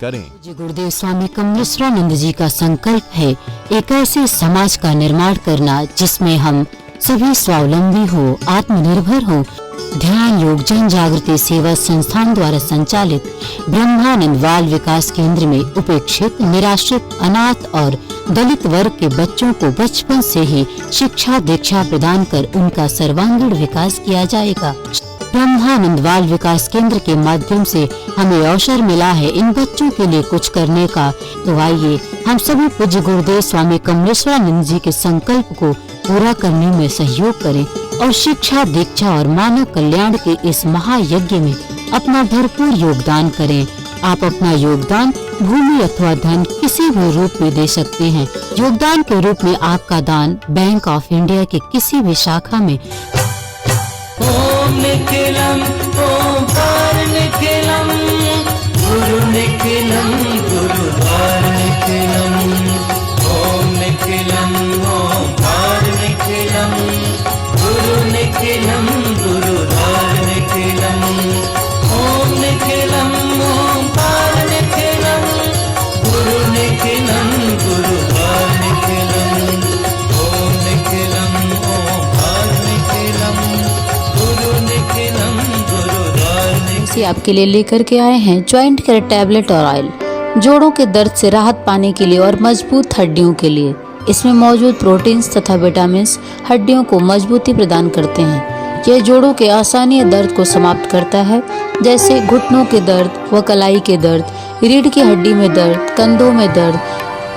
करें। जी गुरुदेव स्वामी कमलेश्वरानंद जी का संकल्प है एक ऐसे समाज का निर्माण करना जिसमें हम सभी स्वावलंबी हो, आत्मनिर्भर हो। ध्यान योग जन जागृति सेवा संस्थान द्वारा संचालित ब्रह्मानंद बाल विकास केंद्र में उपेक्षित, निराश्रित, अनाथ और दलित वर्ग के बच्चों को बचपन से ही शिक्षा दीक्षा प्रदान कर उनका सर्वांगीण विकास किया जाएगा। ब्रह्मानंद बाल विकास केंद्र के माध्यम से हमें अवसर मिला है इन बच्चों के लिए कुछ करने का। तो आइए हम सभी पूज्य गुरुदेव स्वामी कमलेश्वरानंद जी के संकल्प को पूरा करने में सहयोग करें और शिक्षा दीक्षा और मानव कल्याण के इस महायज्ञ में अपना भरपूर योगदान करें। आप अपना योगदान भूमि अथवा धन किसी भी रूप में दे सकते हैं। योगदान के रूप में आपका दान बैंक ऑफ इंडिया के किसी भी शाखा में ओम निखिलम ओंकार निखिलम गुरु निखिलम गुरुद्वार निखिलम ओम निखिलम ओंकार निखिलम गुरु निखिलम गुरुद्वार निखिलम आपके लिए लेकर के आए हैं जॉइंट केयर टैबलेट और ऑयल, जोड़ों के दर्द से राहत पाने के लिए और मजबूत हड्डियों के लिए। इसमें मौजूद प्रोटीन्स तथा विटामिन्स हड्डियों को मजबूती प्रदान करते हैं। यह जोड़ों के आसानी दर्द को समाप्त करता है, जैसे घुटनों के दर्द व कलाई के दर्द, रीढ़ की हड्डी में दर्द, कंधों में दर्द।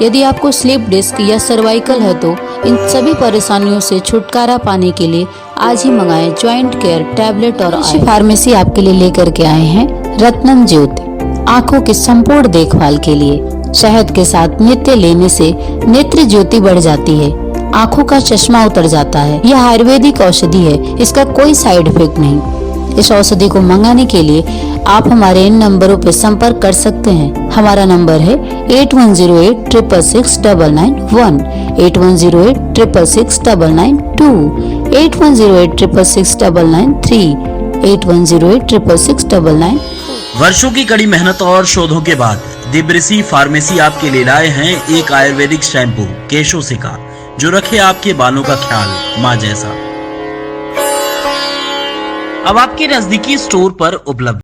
यदि आपको स्लिप डिस्क या सर्वाइकल है तो इन सभी परेशानियों से छुटकारा पाने के लिए आज ही मंगाएं जॉइंट केयर टैबलेट और ऑयल। फार्मेसी आपके लिए लेकर के आए हैं रत्नम ज्योति, आंखों की संपूर्ण देखभाल के लिए। शहद के साथ नित्य लेने से नेत्र ज्योति बढ़ जाती है, आंखों का चश्मा उतर जाता है। यह आयुर्वेदिक औषधि है, इसका कोई साइड इफेक्ट नहीं। इस औषधि को मंगाने के लिए आप हमारे इन नंबरों पर संपर्क कर सकते हैं। हमारा नंबर है 8108666991, 8108666992, 8108666993, 8108666994। वर्षों की कड़ी मेहनत और शोधों के बाद दिब्रिसी फार्मेसी आपके लिए लाए हैं एक आयुर्वेदिक शैम्पू केशोसिका, जो रखे आपके बालों का ख्याल माँ जैसा। अब आपके नजदीकी स्टोर पर उपलब्ध।